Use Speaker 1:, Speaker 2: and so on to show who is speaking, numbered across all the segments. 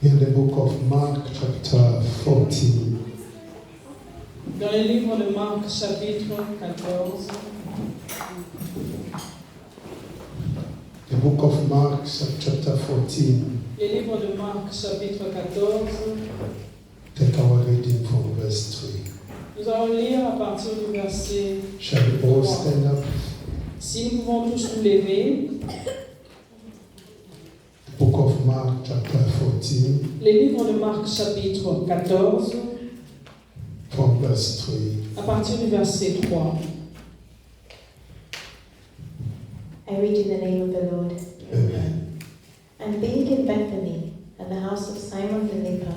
Speaker 1: In the book of Mark, chapter 14,
Speaker 2: Dans le livre de Marc, chapitre 14,
Speaker 1: the book of Mark, chapter 14,
Speaker 2: le livre de Marc, chapitre 14,
Speaker 1: take our reading from verse 3.
Speaker 2: nous allons lire à partir du verset
Speaker 1: Shall we all
Speaker 2: 3.
Speaker 1: stand up?
Speaker 2: Si nous pouvons tous nous lever,
Speaker 1: The book of Mark, chapter 14,
Speaker 2: le livre de Marc, chapitre 14,
Speaker 1: from verse 3.
Speaker 2: à partir du verset 3.
Speaker 3: I read in the name of the Lord.
Speaker 1: Amen.
Speaker 3: And being in Bethany, at the house of Simon the leper,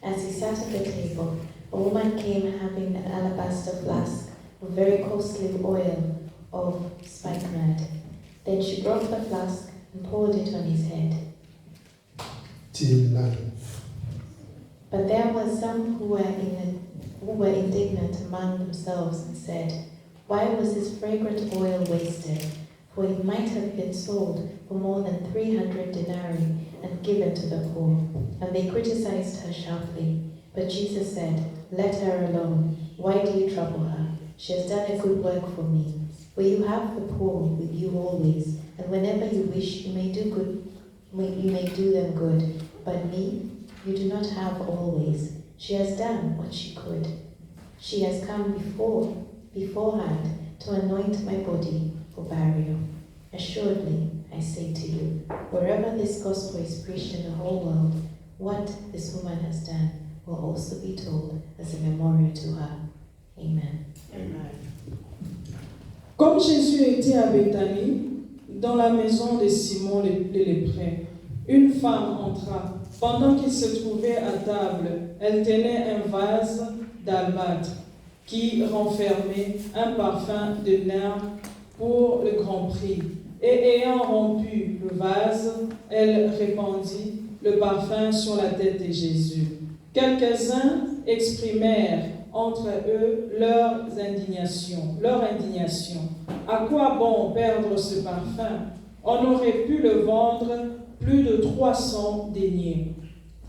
Speaker 3: as he sat at the table, a woman came having an alabaster flask of very costly oil of spikenard. Then she brought the flask and poured it on his head.
Speaker 1: Till 9.
Speaker 3: But there were some who were indignant among themselves and said, "Why was this fragrant oil wasted? For it might have been sold for more than 300 denarii and given to the poor." And they criticized her sharply. But Jesus said, "Let her alone. Why do you trouble her? She has done a good work for me. For you have the poor with you always, and whenever you wish, you may do them good. But me, you do not have always. She has done what she could. She has come beforehand to anoint my body for burial. Assuredly, I say to you, wherever this gospel is preached in the whole world, what this woman has done will also be told as a memorial to her." Amen.
Speaker 2: Comme Jésus était à Béthanie, dans la maison de Simon le lépreux, une femme entra. Pendant qu'il se trouvait à table, elle tenait un vase d'albâtre qui renfermait un parfum de nard pour le grand prix. Et ayant rompu le vase, elle répandit le parfum sur la tête de Jésus. Quelques-uns exprimèrent entre eux leur indignation. À quoi bon perdre ce parfum? On aurait pu le vendre plus de 300 deniers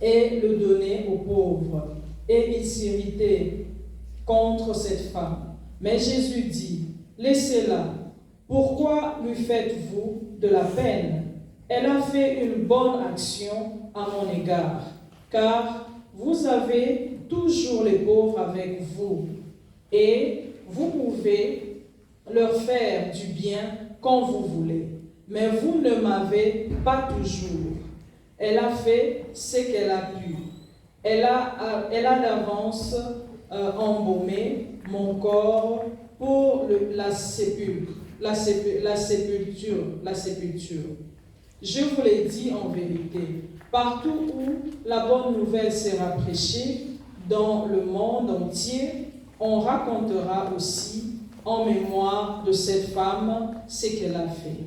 Speaker 2: et le donner aux pauvres. Et ils s'irritaient contre cette femme. Mais Jésus dit, laissez-la. Pourquoi lui faites-vous de la peine? Elle a fait une bonne action à mon égard, car vous avez toujours les pauvres avec vous, et vous pouvez leur faire du bien quand vous voulez, mais vous ne m'avez pas toujours. Elle a fait ce qu'elle a pu. Elle a d'avance embaumé mon corps pour la sépulture. Je vous l'ai dit en vérité, partout où la bonne nouvelle sera prêchée, dans le monde entier, on racontera aussi en mémoire de cette femme ce qu'elle a fait.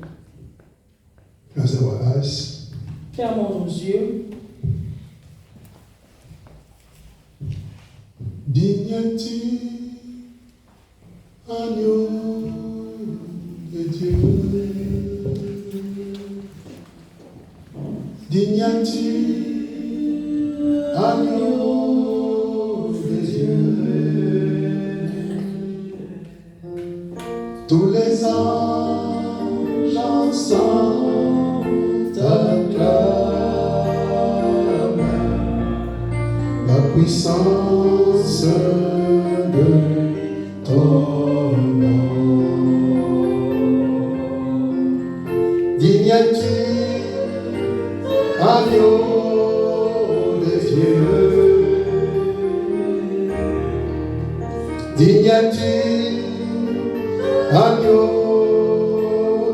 Speaker 1: Close our eyes.
Speaker 2: Fermons nos yeux.
Speaker 1: Dignité, agneau de Dieu. Dignité, agneau de Dieu. Tous les anges ensemble t'acclament. La puissance de ton nom. Dignité, agneau de Dieu. Dignité, agneau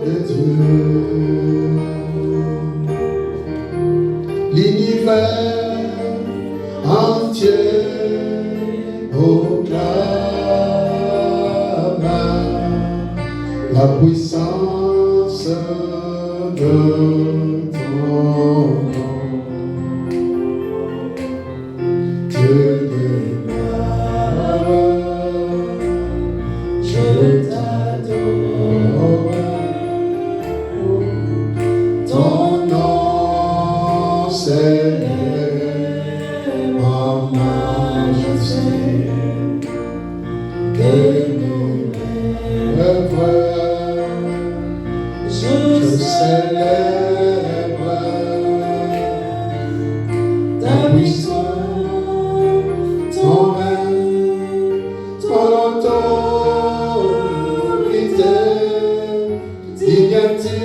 Speaker 1: de Dieu. L'univers entier proclame la puissance de ton nom. Dieu de gloire, je t'adore. Ton nom, Seigneur. Je célèbre ta puissance, ton règne, ton autorité, dignité,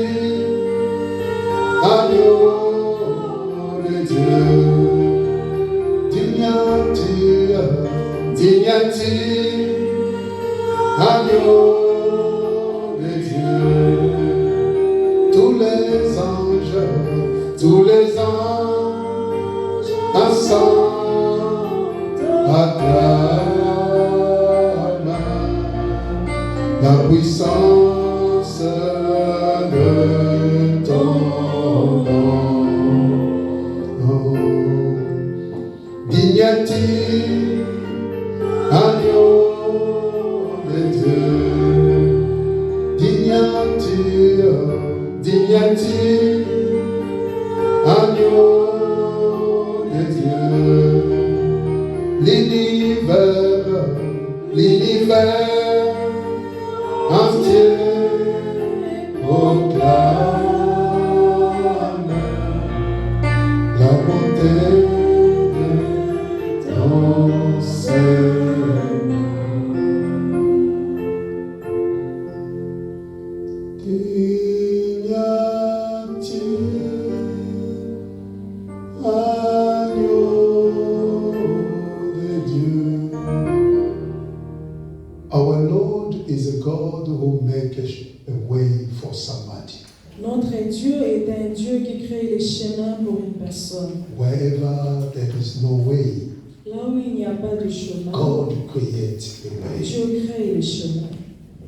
Speaker 1: agneau de Dieu, dignité, agneau de Dieu. Tous les anges ensemble acclament la puissance de ton nom. Dignité, agneau de Dieu, dignité, agneau de Dieu. L'univers entier proclame la bonté de ton Seigneur. Our Lord is a God who makes a way for somebody.
Speaker 2: Notre Dieu est un Dieu qui crée les chemins pour une personne.
Speaker 1: Wherever there is no way,
Speaker 2: Là où il n'y a pas de chemin,
Speaker 1: God creates a way.
Speaker 2: Dieu crée les chemins.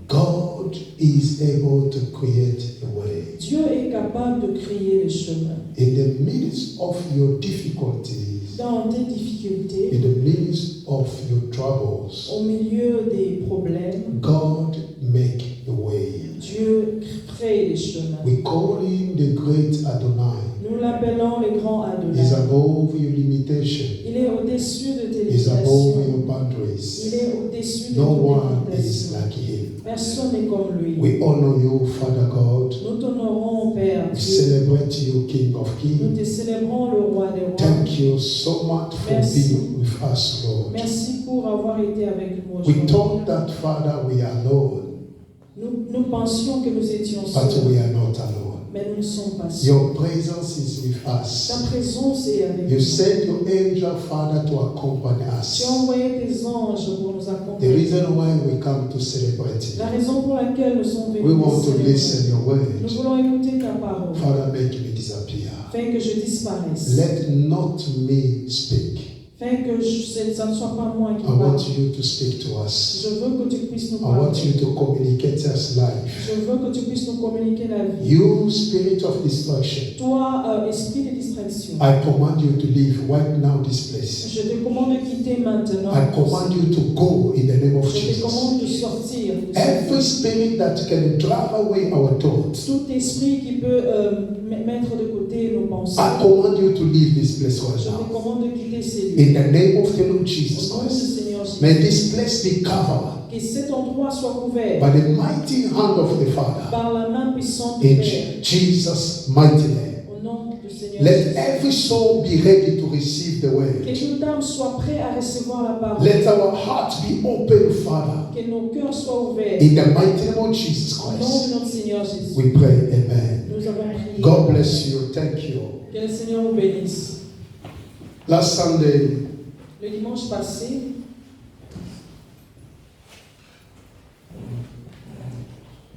Speaker 1: God is able to create a way.
Speaker 2: Dieu est capable de créer les chemins.
Speaker 1: In the midst of your difficulties,
Speaker 2: Dans tes difficultés,
Speaker 1: in the midst of your troubles,
Speaker 2: au milieu des problèmes,
Speaker 1: God make a way.
Speaker 2: Dieu crée les chemins.
Speaker 1: We call him the great Adonai.
Speaker 2: Nous l'appelons le grand
Speaker 1: He's
Speaker 2: Adonai.
Speaker 1: above your limitation.
Speaker 2: Il est au-dessus de tes
Speaker 1: He's above
Speaker 2: limitations.
Speaker 1: your
Speaker 2: Il
Speaker 1: boundaries.
Speaker 2: est au-dessus de
Speaker 1: No
Speaker 2: tes
Speaker 1: one is
Speaker 2: limitations.
Speaker 1: like him.
Speaker 2: Personne n'est comme lui.
Speaker 1: We honor you, Father God.
Speaker 2: Nous t'honorons, Père
Speaker 1: We
Speaker 2: Dieu.
Speaker 1: celebrate you, King of
Speaker 2: Nous
Speaker 1: Kings.
Speaker 2: te célébrons, le roi des rois.
Speaker 1: Thank you so much for
Speaker 2: Merci.
Speaker 1: being with us, Lord.
Speaker 2: Merci pour avoir été avec nous
Speaker 1: We
Speaker 2: aujourd'hui.
Speaker 1: thought that, Father, we are alone,
Speaker 2: Nous pensions que nous étions
Speaker 1: but
Speaker 2: seuls,
Speaker 1: we are not alone.
Speaker 2: mais nous ne sommes pas seuls.
Speaker 1: Your presence is with
Speaker 2: Ta
Speaker 1: us.
Speaker 2: présence est avec
Speaker 1: You
Speaker 2: nous.
Speaker 1: sent your angel, Father, to accompany
Speaker 2: Tu as
Speaker 1: us.
Speaker 2: envoyé tes anges pour nous
Speaker 1: The
Speaker 2: accompagner.
Speaker 1: reason why we come to celebrate you,
Speaker 2: La raison pour laquelle nous sommes venus
Speaker 1: we want to
Speaker 2: célébrer.
Speaker 1: listen your
Speaker 2: Nous
Speaker 1: word.
Speaker 2: voulons écouter ta parole,
Speaker 1: Father, make me disappear.
Speaker 2: afin que je disparaisse,
Speaker 1: Let not me speak.
Speaker 2: afin que ça ne soit pas moi qui
Speaker 1: I
Speaker 2: parle.
Speaker 1: want you to speak to us.
Speaker 2: Je veux que tu puisses nous
Speaker 1: I want
Speaker 2: parler.
Speaker 1: you to communicate us life.
Speaker 2: Je veux que tu puisses nous communiquer la vie.
Speaker 1: You, spirit of destruction,
Speaker 2: Toi, esprit de distraction,
Speaker 1: I command you to leave right now this place.
Speaker 2: je te commande de quitter maintenant.
Speaker 1: I command you to go in the name of
Speaker 2: Je te
Speaker 1: Jesus.
Speaker 2: commande de sortir.
Speaker 1: Every spirit that can drive away our thoughts,
Speaker 2: Tout esprit qui peut mettre de côté nos pensées.
Speaker 1: I command you to leave this place right
Speaker 2: Je te
Speaker 1: now.
Speaker 2: commande de quitter ces lieux.
Speaker 1: In the name of the Lord Jesus
Speaker 2: Au nom du
Speaker 1: Christ.
Speaker 2: Seigneur Jésus.
Speaker 1: May this place be covered
Speaker 2: Que cet endroit soit couvert
Speaker 1: by the mighty hand of the Father.
Speaker 2: par la main puissante du
Speaker 1: In
Speaker 2: Père.
Speaker 1: Jesus' mighty name.
Speaker 2: Au nom du Seigneur
Speaker 1: Let
Speaker 2: Jésus.
Speaker 1: every soul be ready to receive the
Speaker 2: Que
Speaker 1: word.
Speaker 2: toute âme soit prête à recevoir la parole.
Speaker 1: Let our hearts be open, Father.
Speaker 2: Que nos cœurs soient ouverts.
Speaker 1: In the mighty name of Jesus
Speaker 2: Au nom
Speaker 1: Christ,
Speaker 2: de notre Seigneur Jésus.
Speaker 1: we pray. Amen.
Speaker 2: Nous avons prié.
Speaker 1: God bless you. Thank you.
Speaker 2: Que le Seigneur vous bénisse.
Speaker 1: Last Sunday,
Speaker 2: Le dimanche passé,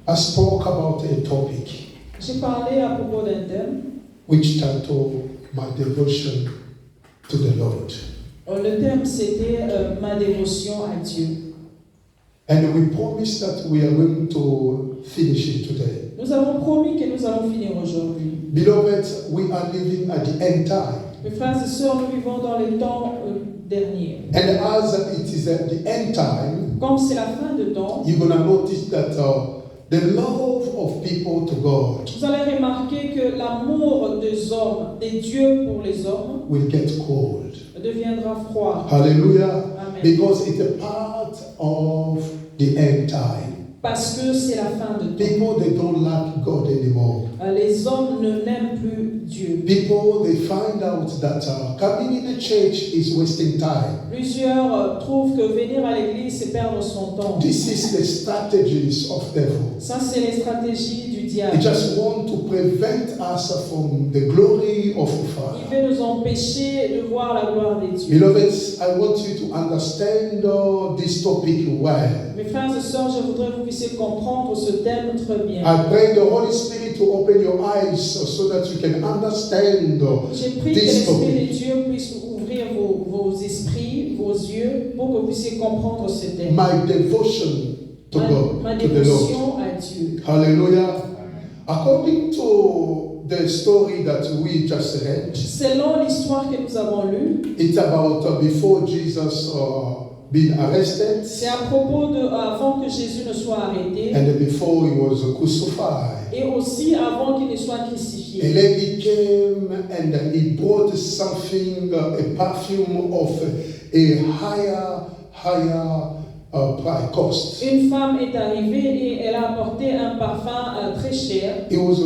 Speaker 1: I spoke about a topic
Speaker 2: j'ai parlé à propos d'un thème.
Speaker 1: which titled My Devotion to the Lord.
Speaker 2: Le thème, c'était ma dévotion à Dieu.
Speaker 1: And we promised that we are going to finish it today.
Speaker 2: Nous avons promis que nous allons finir aujourd'hui.
Speaker 1: Beloved, we are living at the end time.
Speaker 2: Mes frères et sœurs, nous vivons dans les temps derniers.
Speaker 1: And as it is at the end time,
Speaker 2: Comme c'est la fin de temps,
Speaker 1: you're going to notice that the love of people to God
Speaker 2: vous allez remarquer que l'amour des hommes, des dieux pour les hommes,
Speaker 1: will get cold.
Speaker 2: deviendra froid.
Speaker 1: Hallelujah.
Speaker 2: Amen.
Speaker 1: Because it's a part of the end time.
Speaker 2: parce que c'est la fin de temps.
Speaker 1: People, they don't like God anymore.
Speaker 2: Les hommes ne n'aiment plus Dieu.
Speaker 1: People, they find out that coming in the church is wasting time.
Speaker 2: Plusieurs trouvent que venir à l'église, c'est perdre son temps.
Speaker 1: This is the strategies of devil.
Speaker 2: Ça, c'est les stratégies du
Speaker 1: He
Speaker 2: diable.
Speaker 1: just want to prevent us from the glory of the
Speaker 2: Il
Speaker 1: Father.
Speaker 2: veut nous empêcher de voir la gloire des dieux.
Speaker 1: Beloveds, I want you to understand this topic well.
Speaker 2: Mes frères et sœurs, je voudrais que vous puissiez comprendre ce thème très bien.
Speaker 1: I pray the Holy Spirit to open your eyes so that you can understand
Speaker 2: J'ai prié que
Speaker 1: this
Speaker 2: l'Esprit
Speaker 1: topic.
Speaker 2: de Dieu puisse ouvrir vos esprits, vos yeux, pour que vous puissiez comprendre ce thème.
Speaker 1: My devotion to God,
Speaker 2: Ma
Speaker 1: to the Lord.
Speaker 2: dévotion à Dieu.
Speaker 1: Hallelujah. According to the story that we just read,
Speaker 2: Selon l'histoire que nous avons lue,
Speaker 1: it's about before Jesus been arrested
Speaker 2: c'est à propos de avant que Jésus ne soit arrêté
Speaker 1: and before he was crucified.
Speaker 2: et aussi avant qu'il ne soit
Speaker 1: A
Speaker 2: crucifié.
Speaker 1: lady came and he brought something, a perfume of a higher price cost.
Speaker 2: Une femme est arrivée et elle a apporté un parfum très cher.
Speaker 1: It was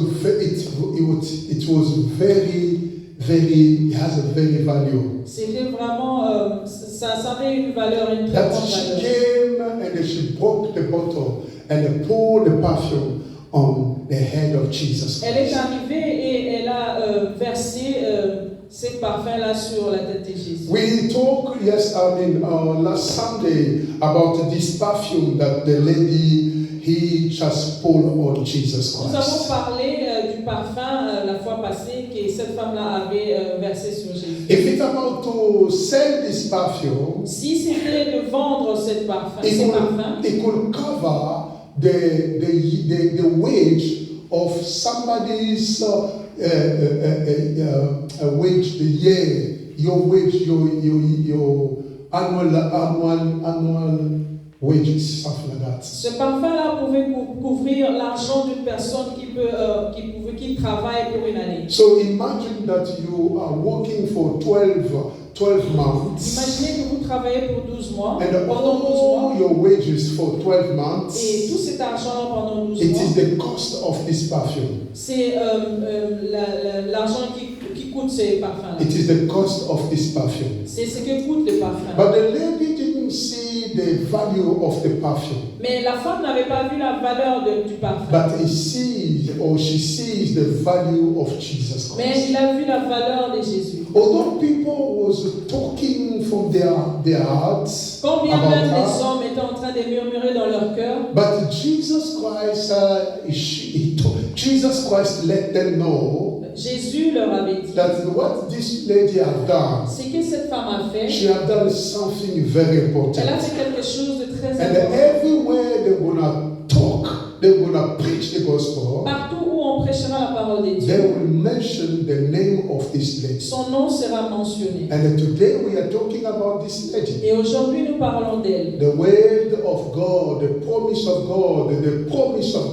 Speaker 1: very, it has a very value.
Speaker 2: C'était vraiment, ça avait une valeur, une très
Speaker 1: That
Speaker 2: grande
Speaker 1: she
Speaker 2: valeur.
Speaker 1: came and she broke the bottle and poured the perfume on the head of Jesus
Speaker 2: Elle est
Speaker 1: Christ.
Speaker 2: arrivée et elle a versé ces parfums-là sur la tête de Jésus.
Speaker 1: We talked last Sunday about this perfume that the lady he just poured on Jesus
Speaker 2: Nous avons
Speaker 1: Christ.
Speaker 2: parlé du parfum la fois passée que cette femme-là avait versé sur Jésus.
Speaker 1: If it's about to sell this perfume,
Speaker 2: Si c'était de vendre cette
Speaker 1: it
Speaker 2: ces parfums,
Speaker 1: could cover the wage of somebody's wage, the year, your wage, your annual wages, something like that.
Speaker 2: ce parfum-là pouvait couvrir l'argent d'une personne qui travaille pour une année.
Speaker 1: So imagine that you are working for 12 months,
Speaker 2: Imaginez que vous travaillez pour 12 mois,
Speaker 1: and
Speaker 2: pendant 12 mois,
Speaker 1: all your wages for 12
Speaker 2: et
Speaker 1: months,
Speaker 2: tout cet argent pendant 12
Speaker 1: it
Speaker 2: mois,
Speaker 1: is the cost of this perfume.
Speaker 2: c'est l'argent qui coûte ces parfums-là.
Speaker 1: It is the cost of this perfume.
Speaker 2: C'est ce que coûte le parfum.
Speaker 1: But the lady didn't see the value of the perfume.
Speaker 2: Mais la femme n'avait pas vu la valeur du parfum.
Speaker 1: But she sees the value of Jesus
Speaker 2: Mais
Speaker 1: Christ.
Speaker 2: il a vu la valeur de Jésus.
Speaker 1: Although people was talking from their hearts
Speaker 2: Combien
Speaker 1: about
Speaker 2: même les
Speaker 1: her,
Speaker 2: hommes étaient en train de murmurer dans leur cœur,
Speaker 1: but Jesus Christ let them know
Speaker 2: Jésus leur avait dit,
Speaker 1: that what this lady had done,
Speaker 2: c'est que cette femme a fait,
Speaker 1: she had done something very
Speaker 2: elle a
Speaker 1: important.
Speaker 2: fait quelque chose de très
Speaker 1: And
Speaker 2: important.
Speaker 1: everywhere they're gonna talk, they're gonna preach the gospel,
Speaker 2: Partout où on prêchera la parole de
Speaker 1: they
Speaker 2: Dieu,
Speaker 1: will mention the name of this lady.
Speaker 2: son nom sera mentionné.
Speaker 1: And today we are talking about this lady.
Speaker 2: Et aujourd'hui, nous parlons d'elle.
Speaker 1: The word of God, the promise of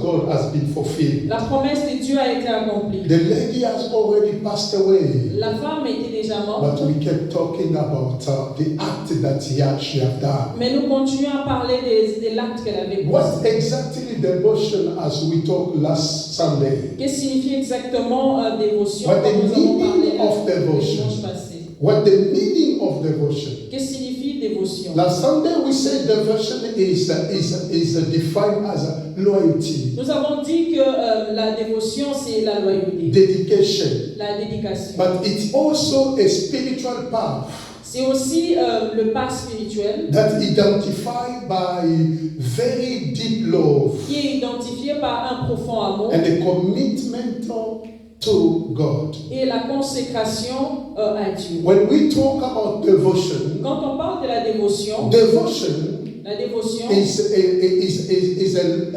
Speaker 1: God has been fulfilled.
Speaker 2: La promesse de Dieu a été accomplie.
Speaker 1: The lady has already passed away.
Speaker 2: La femme était déjà morte,
Speaker 1: But we kept talking about the act that she had done.
Speaker 2: mais nous continuons à parler de l'acte qu'elle avait posé.
Speaker 1: What exactly devotion as we talked last Sunday?
Speaker 2: Qu'est-ce que signifie exactement dévotion?
Speaker 1: What the
Speaker 2: Comme nous avons parlé
Speaker 1: meaning of
Speaker 2: le
Speaker 1: devotion?
Speaker 2: dimanche passé.
Speaker 1: What the meaning of devotion?
Speaker 2: Qu'est-ce que signifie dévotion?
Speaker 1: Last Sunday we said devotion is defined as loyalty,
Speaker 2: Nous avons dit que la dévotion, c'est la loyauté,
Speaker 1: dedication,
Speaker 2: la dédication.
Speaker 1: but it's also a spiritual path
Speaker 2: C'est aussi le pas spirituel
Speaker 1: that identified by very deep love
Speaker 2: qui est identifié par un profond amour
Speaker 1: and a commitment to God.
Speaker 2: et la consécration à Dieu.
Speaker 1: When we talk about devotion,
Speaker 2: Quand on parle de la dévotion
Speaker 1: devotion is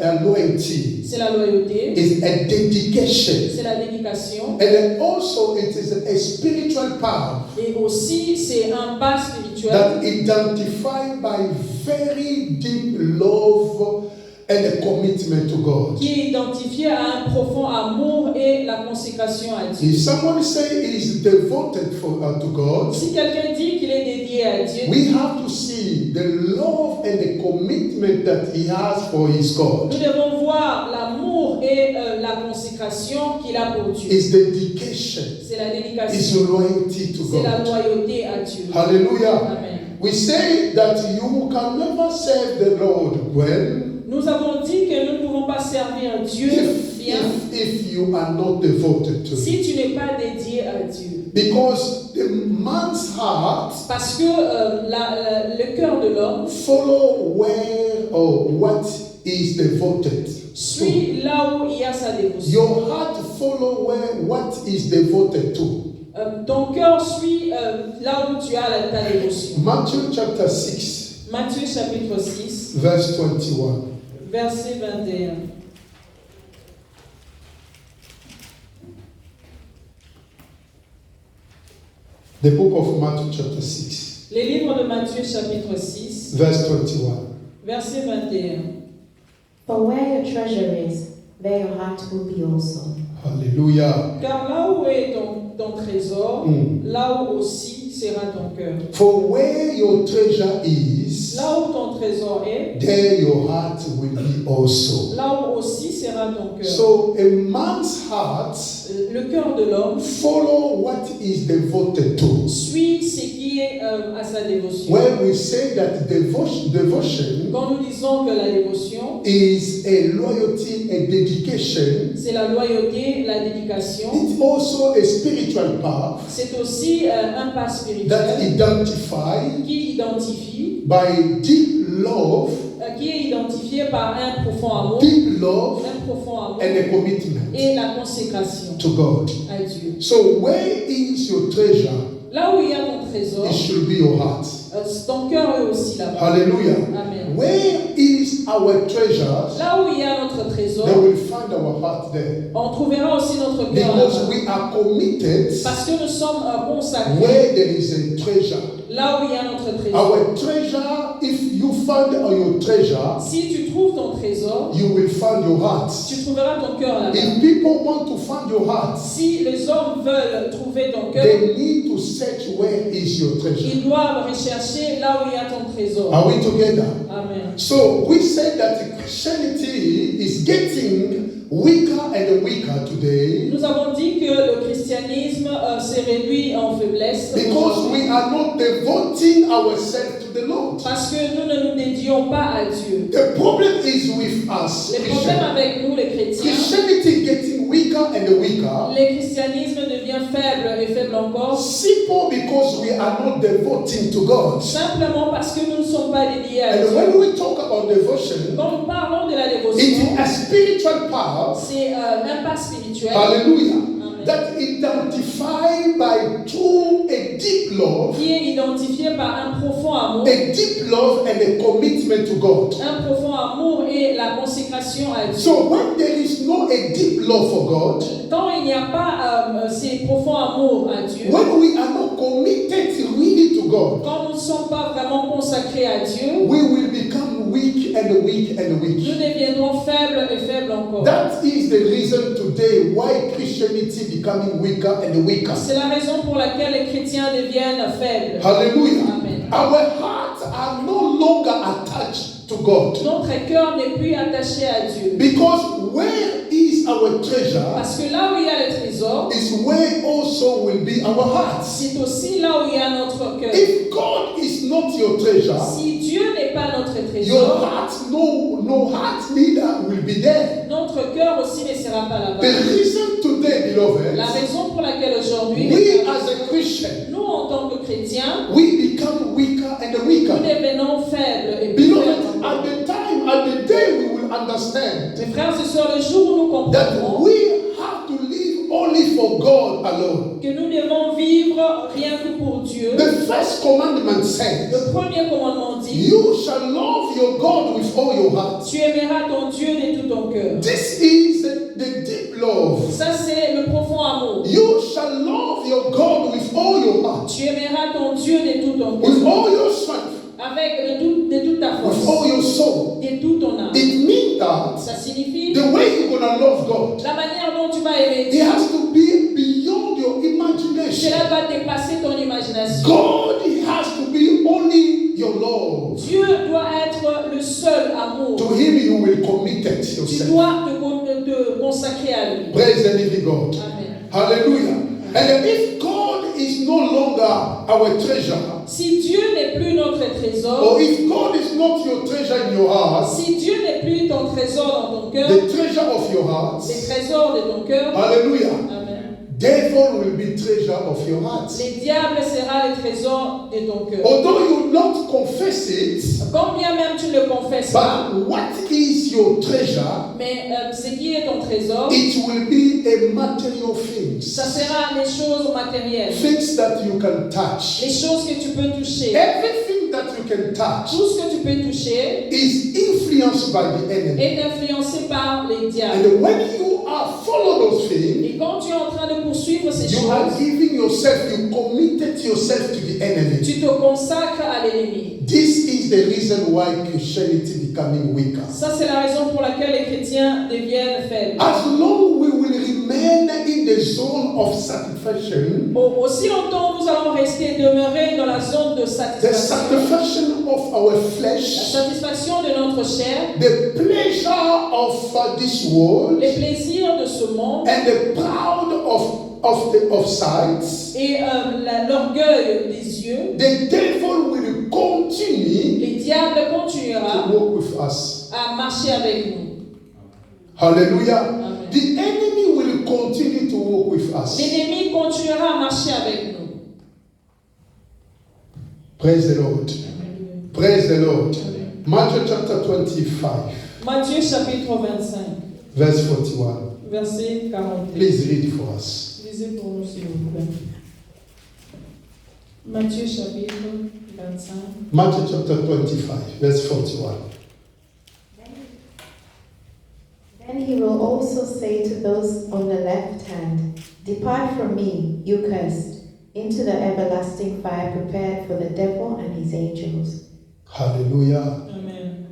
Speaker 1: a loyalty,
Speaker 2: c'est la loyauté,
Speaker 1: is a dedication,
Speaker 2: c'est la dédication
Speaker 1: and then also it is a spiritual path
Speaker 2: et aussi c'est un pas spirituel
Speaker 1: that identified by very deep love and a commitment to God.
Speaker 2: qui est identifié à un profond amour et la consécration à Dieu.
Speaker 1: If someone say he is devoted to God,
Speaker 2: Si quelqu'un dit qu'il est dédié à Dieu,
Speaker 1: we have to see the love and the commitment that he has for his God.
Speaker 2: nous devons voir l'amour et la consécration qu'il a pour Dieu.
Speaker 1: His dedication,
Speaker 2: C'est la
Speaker 1: his
Speaker 2: dédication,
Speaker 1: loyalty to
Speaker 2: c'est la
Speaker 1: God.
Speaker 2: loyauté à Dieu.
Speaker 1: Hallelujah.
Speaker 2: Amen.
Speaker 1: We say that you can never serve the Lord well
Speaker 2: Nous avons dit que nous ne pouvons pas servir Dieu bien
Speaker 1: if you are not devoted to Him.
Speaker 2: si tu n'es pas dédié à Dieu.
Speaker 1: Because the man's heart
Speaker 2: Parce que le cœur de l'homme
Speaker 1: follow where or what is devoted.
Speaker 2: suit là où il y a sa dévotion.
Speaker 1: Your heart follow where what is devoted to.
Speaker 2: Ton cœur suit là où tu as ta dévotion.
Speaker 1: Matthew chapter 6,
Speaker 2: Matthieu chapitre 6,
Speaker 1: verse 21.
Speaker 2: verset 21.
Speaker 1: The book of Matthew chapter 6,
Speaker 2: Les livres de Matthieu chapitre 6,
Speaker 1: verse 21.
Speaker 2: verset 21.
Speaker 3: For where your treasure is, there your heart will be also.
Speaker 1: Hallelujah.
Speaker 2: Car là où est ton trésor, là où aussi sera ton cœur.
Speaker 1: For where your treasure is,
Speaker 2: Là où ton trésor est,
Speaker 1: there your heart will be also.
Speaker 2: là où aussi sera ton cœur.
Speaker 1: So a man's heart
Speaker 2: Le cœur de l'homme
Speaker 1: follow what is devoted to.
Speaker 2: suit ce qui est à sa dévotion.
Speaker 1: When we say that devotion
Speaker 2: Quand nous disons que la dévotion,
Speaker 1: is a loyalty and dedication,
Speaker 2: c'est la loyauté, la dédication,
Speaker 1: it's also a spiritual path
Speaker 2: c'est aussi un pas
Speaker 1: that
Speaker 2: spirituel
Speaker 1: identified
Speaker 2: qui identifie,
Speaker 1: by deep love,
Speaker 2: qui est identifié par un profond amour,
Speaker 1: deep love
Speaker 2: un profond amour
Speaker 1: and a commitment
Speaker 2: et la consécration
Speaker 1: to God.
Speaker 2: à Dieu.
Speaker 1: So where is your treasure?
Speaker 2: Là où il y a ton trésor,
Speaker 1: It should be your heart.
Speaker 2: ton cœur est aussi là-bas.
Speaker 1: Hallelujah.
Speaker 2: Amen.
Speaker 1: Where is our treasures?
Speaker 2: Là où il y a notre trésor,
Speaker 1: They will find our heart there.
Speaker 2: on trouvera aussi notre cœur
Speaker 1: Because
Speaker 2: là-bas.
Speaker 1: we are committed
Speaker 2: Parce que nous sommes consacrés
Speaker 1: where there is a treasure.
Speaker 2: là où il y a notre trésor.
Speaker 1: Our treasure, if you find your treasure,
Speaker 2: Si tu trouves ton trésor,
Speaker 1: you will find your heart.
Speaker 2: tu trouveras ton cœur là-bas.
Speaker 1: If people want to find your heart,
Speaker 2: Si les hommes veulent trouver ton cœur,
Speaker 1: they need to search where is your treasure.
Speaker 2: ils doivent rechercher là où il y a ton trésor.
Speaker 1: Are we together?
Speaker 2: Amen.
Speaker 1: So we said that Christianity is getting weaker and weaker today
Speaker 2: Nous avons dit que le christianisme s'est réduit en faiblesse
Speaker 1: because we are not devoting ourselves to the Lord.
Speaker 2: parce que nous ne nous dédions pas à Dieu.
Speaker 1: The problem is with us,
Speaker 2: Le problème
Speaker 1: Christians.
Speaker 2: avec nous, les chrétiens,
Speaker 1: Christianity getting weaker and weaker
Speaker 2: le christianisme devient faible et faible encore,
Speaker 1: simple because we are not devoting to God.
Speaker 2: simplement parce que nous ne sommes pas dédiés à Dieu.
Speaker 1: And when we talk about devotion,
Speaker 2: Quand nous parlons de la
Speaker 1: it
Speaker 2: dévotion,
Speaker 1: is a spiritual power,
Speaker 2: c'est un pas spirituel
Speaker 1: hallelujah,
Speaker 2: Amen.
Speaker 1: that identified by true a deep love,
Speaker 2: qui est identifié par un profond amour,
Speaker 1: a deep love and a commitment to God.
Speaker 2: un profond amour et la consécration à Dieu.
Speaker 1: So when there is no a deep love for God,
Speaker 2: Quand il n'y a pas ces profonds amours à Dieu,
Speaker 1: when we are not committed really to God,
Speaker 2: quand nous ne sommes pas vraiment consacrés à Dieu,
Speaker 1: we will become weak and weak and
Speaker 2: nous
Speaker 1: weak.
Speaker 2: deviendrons faibles et faibles encore.
Speaker 1: That is the reason today why Christianity becoming weaker and weaker.
Speaker 2: C'est la raison pour laquelle les chrétiens deviennent faibles.
Speaker 1: Hallelujah.
Speaker 2: Amen.
Speaker 1: Our hearts are no longer attached to God.
Speaker 2: Notre cœur n'est plus attaché à Dieu.
Speaker 1: Because where is our treasure
Speaker 2: Parce que là où il y a le trésor,
Speaker 1: is where also will be our hearts.
Speaker 2: c'est aussi là où il y a notre cœur.
Speaker 1: If God is not your treasure,
Speaker 2: Si Dieu n'est pas notre
Speaker 1: your
Speaker 2: trésor,
Speaker 1: heart, no heart neither will be there.
Speaker 2: notre cœur aussi ne sera pas là-bas.
Speaker 1: The reason today, beloved,
Speaker 2: La raison pour laquelle aujourd'hui,
Speaker 1: we as a Christian,
Speaker 2: nous en tant que chrétiens,
Speaker 1: we become weaker and
Speaker 2: nous
Speaker 1: weaker.
Speaker 2: devenons faibles et plus
Speaker 1: Beloved,
Speaker 2: faibles.
Speaker 1: at the time, at the day, we will understand
Speaker 2: Mes frères et sœurs, le jour où nous
Speaker 1: that
Speaker 2: comprendrons
Speaker 1: we have to live only for God alone.
Speaker 2: que nous devons vivre rien que pour Dieu,
Speaker 1: The first commandment says,
Speaker 2: le premier commandement dit,
Speaker 1: you shall love your God with all your heart.
Speaker 2: tu aimeras ton Dieu de tout ton cœur.
Speaker 1: This is the deep love.
Speaker 2: Ça, c'est le profond amour.
Speaker 1: You shall love your God with all your heart,
Speaker 2: Tu aimeras ton Dieu de tout ton
Speaker 1: with
Speaker 2: cœur,
Speaker 1: all your strength,
Speaker 2: avec de toute ta
Speaker 1: with
Speaker 2: force,
Speaker 1: all your soul.
Speaker 2: de toute ton âme.
Speaker 1: It means
Speaker 2: Ça signifie
Speaker 1: the way you're gonna love God,
Speaker 2: la manière dont tu vas aimer
Speaker 1: it
Speaker 2: Dieu.
Speaker 1: has to be beyond your imagination.
Speaker 2: Cela va dépasser ton imagination.
Speaker 1: God has to be only your Lord.
Speaker 2: Dieu doit être le seul amour.
Speaker 1: To Him you will commit it
Speaker 2: Tu
Speaker 1: yourself.
Speaker 2: dois te consacrer à lui.
Speaker 1: Praise the living God.
Speaker 2: Amen.
Speaker 1: Hallelujah. And if God is no longer our treasure,
Speaker 2: Si Dieu n'est plus notre trésor,
Speaker 1: or if God is not your treasure in your heart,
Speaker 2: si Dieu n'est plus ton trésor dans ton cœur,
Speaker 1: the treasure of your heart,
Speaker 2: les trésors de ton cœur,
Speaker 1: hallelujah,
Speaker 2: Amen.
Speaker 1: devil will be treasure of your heart.
Speaker 2: Les diables sera les trésors de ton cœur.
Speaker 1: Although you not confess it,
Speaker 2: Quand bien même tu ne le confesses pas,
Speaker 1: but what is your treasure?
Speaker 2: mais ce qui est ton trésor,
Speaker 1: It will be a material things,
Speaker 2: ça sera les choses matérielles,
Speaker 1: things that you can touch.
Speaker 2: les choses que tu peux toucher.
Speaker 1: Everything that you can touch
Speaker 2: Tout ce que tu peux toucher
Speaker 1: is influenced by the enemy.
Speaker 2: est influencé par les diables.
Speaker 1: And when you are follow those things,
Speaker 2: Et quand tu es en train de poursuivre ces
Speaker 1: you are
Speaker 2: choses,
Speaker 1: giving yourself, you committed yourself to the enemy.
Speaker 2: tu te consacres à l'ennemi.
Speaker 1: This is the reason why Christianity becoming weaker.
Speaker 2: Ça, c'est la raison pour laquelle les chrétiens deviennent faibles.
Speaker 1: As long we will remain in the zone of satisfaction,
Speaker 2: Aussi longtemps nous allons rester demeurer dans la zone de
Speaker 1: the
Speaker 2: satisfaction,
Speaker 1: satisfaction of our
Speaker 2: la
Speaker 1: flesh,
Speaker 2: satisfaction de notre chair,
Speaker 1: the pleasure of this world,
Speaker 2: les plaisirs de ce monde
Speaker 1: and the proud of sight,
Speaker 2: et l'orgueil des yeux,
Speaker 1: the devil will continue
Speaker 2: les diables
Speaker 1: to
Speaker 2: continuera
Speaker 1: walk with us.
Speaker 2: à marcher avec nous.
Speaker 1: Hallelujah.
Speaker 2: Amen.
Speaker 1: The enemy will continue to walk with us.
Speaker 2: L'ennemi continuera à marcher avec nous.
Speaker 1: Praise the Lord. Praise the Lord. Matthew chapter 25,
Speaker 2: Matthieu chapitre 25,
Speaker 1: verse 41.
Speaker 2: verset 41.
Speaker 1: Please read for us.
Speaker 2: Lisez pour nous s'il vous plaît. Matthieu chapitre 25.
Speaker 1: Matthew chapter 25, verse 41.
Speaker 3: Then he will also say to those on the left hand, "Depart from me, you cursed, into the everlasting fire prepared for the devil and his angels."
Speaker 1: Hallelujah.
Speaker 2: Amen.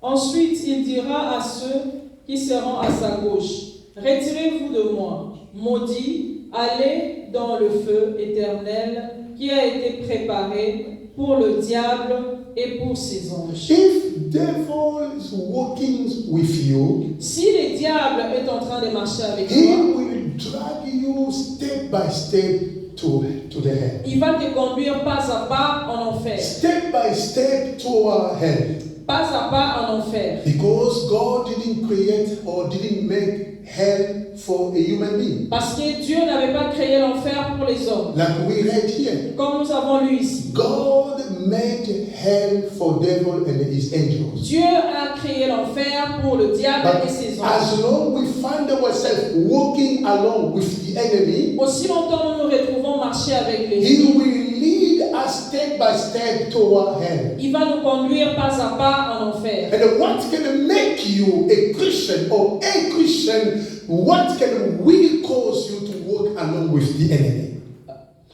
Speaker 2: Ensuite, il dira à ceux qui seront à sa gauche, retirez-vous de moi, maudits, allez dans le feu éternel qui a été préparé pour le diable et pour ses anges.
Speaker 1: If devil is walking with you,
Speaker 2: Si le diable est en train de marcher avec
Speaker 1: he
Speaker 2: toi,
Speaker 1: will drag you step by step to the hell.
Speaker 2: il va te conduire pas à pas en enfer.
Speaker 1: Step by step toward hell.
Speaker 2: Pas à pas en enfer.
Speaker 1: Because God didn't create or didn't make hell for a human being.
Speaker 2: Parce que Dieu n'avait pas créé l'enfer pour les hommes.
Speaker 1: Like we read here.
Speaker 2: Comme nous avons lu ici.
Speaker 1: God made hell for devil and his angels.
Speaker 2: Dieu a créé l'enfer pour le diable
Speaker 1: But
Speaker 2: et ses
Speaker 1: as
Speaker 2: anges.
Speaker 1: long we find ourselves walking along with the enemy,
Speaker 2: Aussi longtemps nous nous retrouvons marcher avec
Speaker 1: he
Speaker 2: l'ennemi,
Speaker 1: will lead us step by step toward hell.
Speaker 2: il va nous conduire pas à pas en enfer.
Speaker 1: And what can make you a Christian or a Christian? What can really cause you to walk along with the enemy?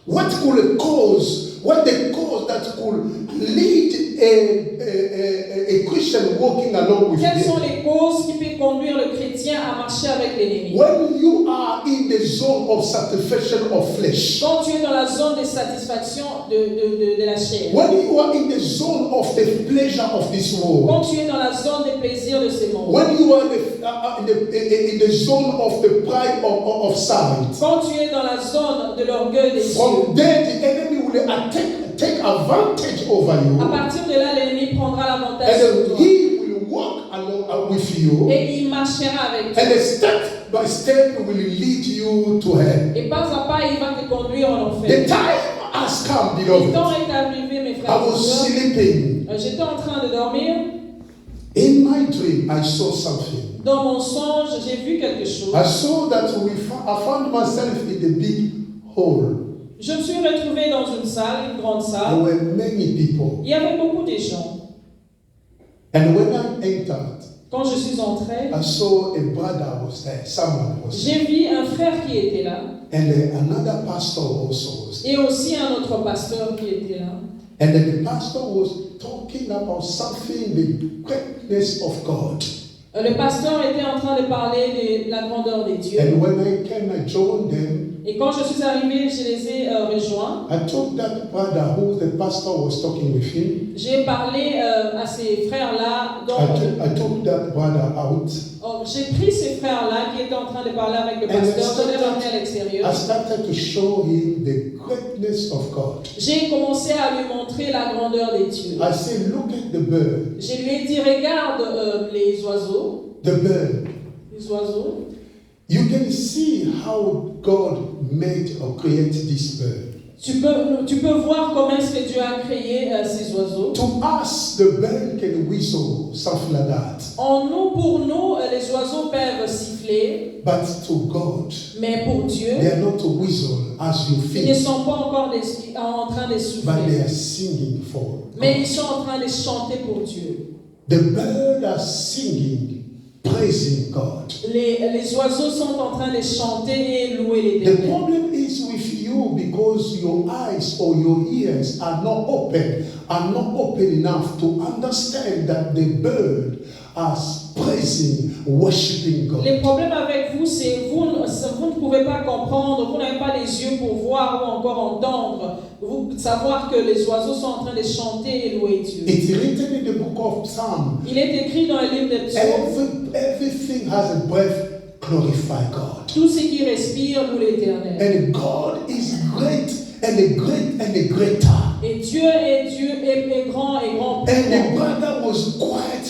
Speaker 1: What could cause? What the cause that could lead a Christian walking along with
Speaker 2: Quelles
Speaker 1: the
Speaker 2: sont
Speaker 1: enemy?
Speaker 2: les causes qui peuvent conduire le chrétien à marcher avec l'ennemi?
Speaker 1: When you are in the zone of satisfaction of flesh,
Speaker 2: Quand tu es dans la zone de satisfaction de la chair,
Speaker 1: when you are in the zone of the pleasure of this world,
Speaker 2: quand tu es dans la zone des plaisirs de ce monde,
Speaker 1: when you are in the zone of the pride of sight,
Speaker 2: quand tu es dans la zone de l'orgueil des yeux,
Speaker 1: from there the enemy will take advantage over you,
Speaker 2: à partir de là, l'ennemi prendra l'avantage sur
Speaker 1: and
Speaker 2: toi.
Speaker 1: he will walk along with you,
Speaker 2: Et il marchera avec toi.
Speaker 1: and step by step will lead you to hell.
Speaker 2: Et pas à pas, il va te conduire en
Speaker 1: The
Speaker 2: enfer.
Speaker 1: time has come,
Speaker 2: Le temps
Speaker 1: beloved.
Speaker 2: est arrivé, mes
Speaker 1: I
Speaker 2: frères et
Speaker 1: was
Speaker 2: sœurs.
Speaker 1: sleeping.
Speaker 2: J'étais en train de dormir.
Speaker 1: In my dream, I saw something.
Speaker 2: Dans mon songe, j'ai vu quelque chose.
Speaker 1: I saw that I found myself in a big hall.
Speaker 2: Je me suis retrouvée dans une salle, une grande
Speaker 1: There
Speaker 2: salle.
Speaker 1: were many people.
Speaker 2: Il y avait beaucoup de gens.
Speaker 1: And when I entered,
Speaker 2: Quand je suis entrée,
Speaker 1: I saw a brother was there. Someone was there.
Speaker 2: j'ai vu un frère qui était là.
Speaker 1: And another pastor also was there.
Speaker 2: Et aussi un autre pasteur qui était là.
Speaker 1: And then the pastor was talking about something, the greatness of God.
Speaker 2: Le pasteur était en train de parler de la grandeur des dieux.
Speaker 1: And when I came, I joined them.
Speaker 2: Et quand je suis arrivé, je les ai rejoints.
Speaker 1: I told that brother who the pastor was talking with him.
Speaker 2: J'ai parlé à ces frères-là.
Speaker 1: I took that brother out.
Speaker 2: J'ai pris ces frères-là qui étaient en train de parler avec le pasteur. Je les ai ramenés à l'extérieur.
Speaker 1: I started to show him the greatness of God.
Speaker 2: J'ai commencé à lui montrer la grandeur des dieux.
Speaker 1: I said, look at the bird.
Speaker 2: Je lui ai dit, regarde les oiseaux.
Speaker 1: The bird.
Speaker 2: Les oiseaux.
Speaker 1: You can see how God made or created this bird.
Speaker 2: Tu peux voir comment est-ce que Dieu a créé ces oiseaux.
Speaker 1: To us, the bird can whistle, something like that.
Speaker 2: Pour nous, les oiseaux peuvent siffler.
Speaker 1: But to God,
Speaker 2: mais pour Dieu,
Speaker 1: they are not to whistle as you
Speaker 2: ils ne
Speaker 1: think.
Speaker 2: sont pas encore en train de souffler.
Speaker 1: But they are singing for God.
Speaker 2: Mais ils sont en train de chanter pour Dieu.
Speaker 1: The birds are singing, praising God.
Speaker 2: Les oiseaux sont en train de chanter et louer
Speaker 1: The
Speaker 2: l'Éternel.
Speaker 1: problem is with you because your eyes or your ears are not open enough to understand that the bird are praising, worshiping God.
Speaker 2: Le problème avec vous, c'est vous ne pouvez pas comprendre, vous n'avez pas les yeux pour voir ou encore entendre, savoir que les oiseaux sont en train de chanter et louer Dieu.
Speaker 1: It's written in the book of Psalms.
Speaker 2: Il est écrit dans le livre des psaumes.
Speaker 1: Everything has a breath, glorify God.
Speaker 2: Tout ce qui respire loue l'Éternel.
Speaker 1: And God is great and a great and a greater.
Speaker 2: Et Dieu est grand et grand.
Speaker 1: And the brother was quiet.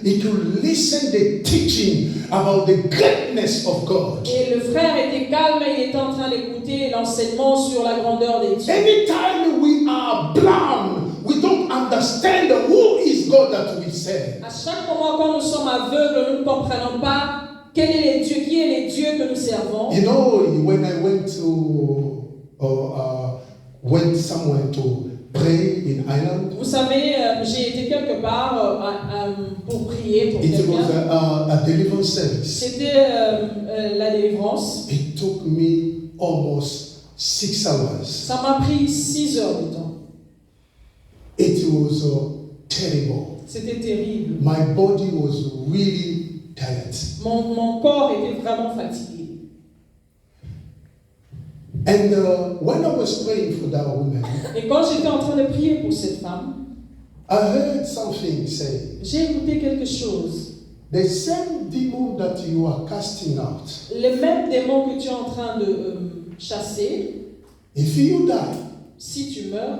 Speaker 1: He could listen the teaching about the greatness of God.
Speaker 2: Et le frère était calme et il était en train d'écouter l'enseignement sur la grandeur des dieux.
Speaker 1: Anytime we are blind, we don't understand who is God that we serve.
Speaker 2: À chaque moment quand nous sommes aveugles, nous ne comprenons pas qui est le Dieu que nous servons.
Speaker 1: You know, when I went somewhere to pray in Ireland,
Speaker 2: Vous savez, j'ai été quelque part pour prier pour
Speaker 1: it was
Speaker 2: quelqu'un.
Speaker 1: a deliverance service.
Speaker 2: C'était la délivrance.
Speaker 1: It took me almost 6 hours.
Speaker 2: Ça m'a pris 6 heures de temps.
Speaker 1: It was terrible.
Speaker 2: C'était terrible.
Speaker 1: My body was really tired.
Speaker 2: Mon corps était vraiment fatigué.
Speaker 1: And when I was praying for that woman,
Speaker 2: Et quand j'étais en train de prier pour cette femme,
Speaker 1: I heard something say,
Speaker 2: j'ai écouté quelque chose.
Speaker 1: the same demon that you are casting out,
Speaker 2: Les mêmes démons que tu es en train de chasser,
Speaker 1: if you die
Speaker 2: si tu meurs,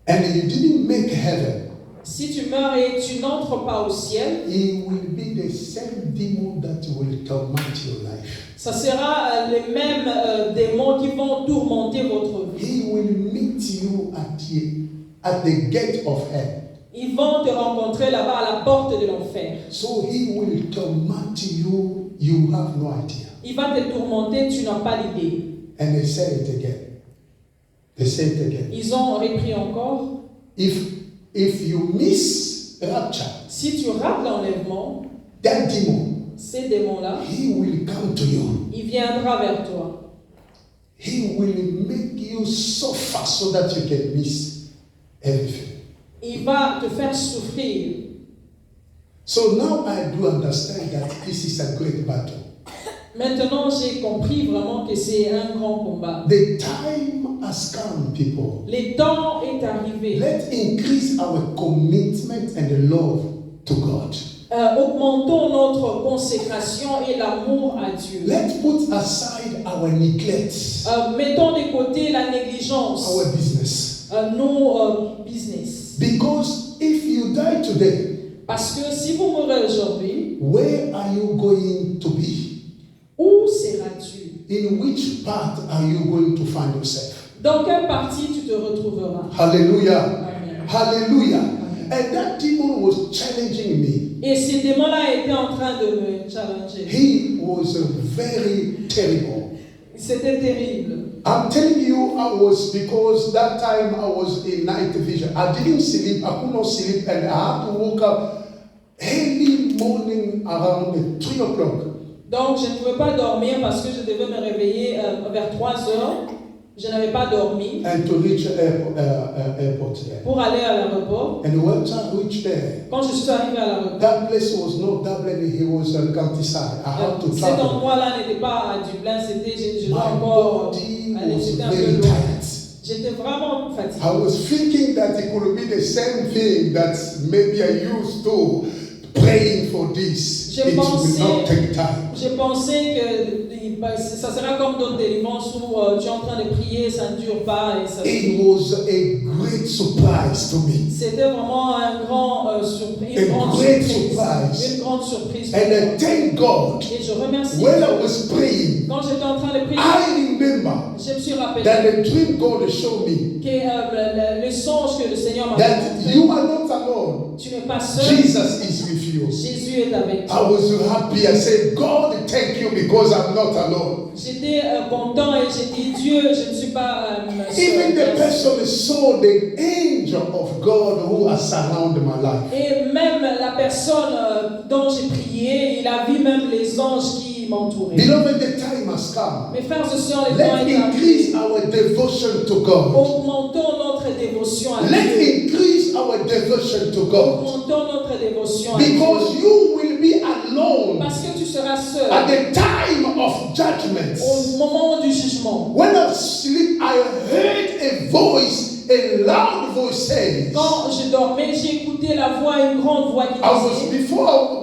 Speaker 1: and you didn't make heaven,
Speaker 2: si tu meurs et tu n'entres pas au ciel,
Speaker 1: it will be the same demon that will torment your life.
Speaker 2: ça sera les mêmes démons qui vont tourmenter votre vie.
Speaker 1: He will meet you at the gate of hell.
Speaker 2: Ils vont te rencontrer là-bas à la porte de l'enfer.
Speaker 1: So he will torment you. You have no idea.
Speaker 2: Il va te tourmenter, tu n'as pas l'idée.
Speaker 1: And they say it again. They say it again.
Speaker 2: Ils ont repris encore.
Speaker 1: If you miss rapture,
Speaker 2: Si tu rates l'enlèvement,
Speaker 1: that demon,
Speaker 2: ces démons-là,
Speaker 1: he will come to you.
Speaker 2: il viendra vers toi.
Speaker 1: He will make you suffer so that you can miss everything.
Speaker 2: Il va te faire souffrir.
Speaker 1: So now I do understand that this is a great battle.
Speaker 2: Maintenant, j'ai compris vraiment que c'est un grand combat.
Speaker 1: The time has come, people.
Speaker 2: Le temps est arrivé.
Speaker 1: Let's increase our commitment and the love to God.
Speaker 2: Augmentons notre consécration et l'amour à Dieu.
Speaker 1: Let's put aside our neglect,
Speaker 2: Mettons de côté la négligence,
Speaker 1: our business.
Speaker 2: nos business.
Speaker 1: Because if you die today,
Speaker 2: Parce que si vous mourrez aujourd'hui,
Speaker 1: where are you going to be?
Speaker 2: où seras-tu?
Speaker 1: In which part are you going to find yourself?
Speaker 2: Dans quelle partie tu te retrouveras?
Speaker 1: Hallelujah.
Speaker 2: Amen.
Speaker 1: Hallelujah. And that demon was challenging me.
Speaker 2: Et ces démons-là étaient en train de me challenger.
Speaker 1: He was very terrible.
Speaker 2: C'était terrible.
Speaker 1: I'm telling you, because that time I was in night vision. I didn't sleep, I could not sleep, and I had to wake up early morning around 3 o'clock.
Speaker 2: Donc je ne pouvais pas dormir parce que je devais me réveiller vers 3 heures. Je n'avais pas dormi
Speaker 1: and to reach airport there.
Speaker 2: pour aller à l'aéroport.
Speaker 1: And once I reached there,
Speaker 2: Quand je suis arrivé à l'aéroport,
Speaker 1: that place was not Dublin, it was countryside. I had to
Speaker 2: cet
Speaker 1: travel.
Speaker 2: endroit-là n'était pas à Dublin, je
Speaker 1: My
Speaker 2: dois encore
Speaker 1: body
Speaker 2: aller,
Speaker 1: was
Speaker 2: j'étais un
Speaker 1: very
Speaker 2: peu loin.
Speaker 1: tired.
Speaker 2: J'étais vraiment fatigué.
Speaker 1: I was thinking that it could be the same thing that maybe I used to praying for this.
Speaker 2: J'ai
Speaker 1: It will
Speaker 2: pensé-
Speaker 1: not take time.
Speaker 2: J'ai pensé que ça sera comme d'autres délivrances où tu es en train de prier, ça ne dure pas. Et ça...
Speaker 1: It was a great surprise to me.
Speaker 2: C'était vraiment une grande surprise. Une grande surprise.
Speaker 1: And I thank God
Speaker 2: Et je remercie
Speaker 1: when
Speaker 2: Dieu.
Speaker 1: I was praying,
Speaker 2: Quand j'étais en train de prier,
Speaker 1: I remember
Speaker 2: je me suis rappelé
Speaker 1: that the dream God showed me
Speaker 2: que le songe que le Seigneur m'a
Speaker 1: that
Speaker 2: montré,
Speaker 1: you are not alone.
Speaker 2: tu n'es pas seul,
Speaker 1: Jesus is with you.
Speaker 2: Jésus est avec
Speaker 1: I
Speaker 2: toi.
Speaker 1: was so happy. I said, God, thank you because I'm not alone.
Speaker 2: J'étais content et j'ai dit Dieu, je ne suis pas
Speaker 1: Even the
Speaker 2: seul.
Speaker 1: person saw the angel of God who has surrounded my life.
Speaker 2: Et même la personne dont j'ai prié, il a vu même les anges qui m'entouraient.
Speaker 1: Beloved, the time has come.
Speaker 2: Mes frères et sœurs, le temps
Speaker 1: Let's
Speaker 2: est
Speaker 1: increase
Speaker 2: arrivé.
Speaker 1: our devotion to God.
Speaker 2: Augmentons notre dévotion à
Speaker 1: Let's
Speaker 2: Dieu.
Speaker 1: increase our devotion to God.
Speaker 2: Augmentons notre dévotion à Dieu.
Speaker 1: Because you will be alone
Speaker 2: Parce que tu seras seul
Speaker 1: at the time of judgment.
Speaker 2: au moment du jugement.
Speaker 1: When I sleep, I heard a voice, a loud voice saying,
Speaker 2: Quand je dormais, j'ai écouté la voix, une grande voix qui
Speaker 1: I was
Speaker 2: disait,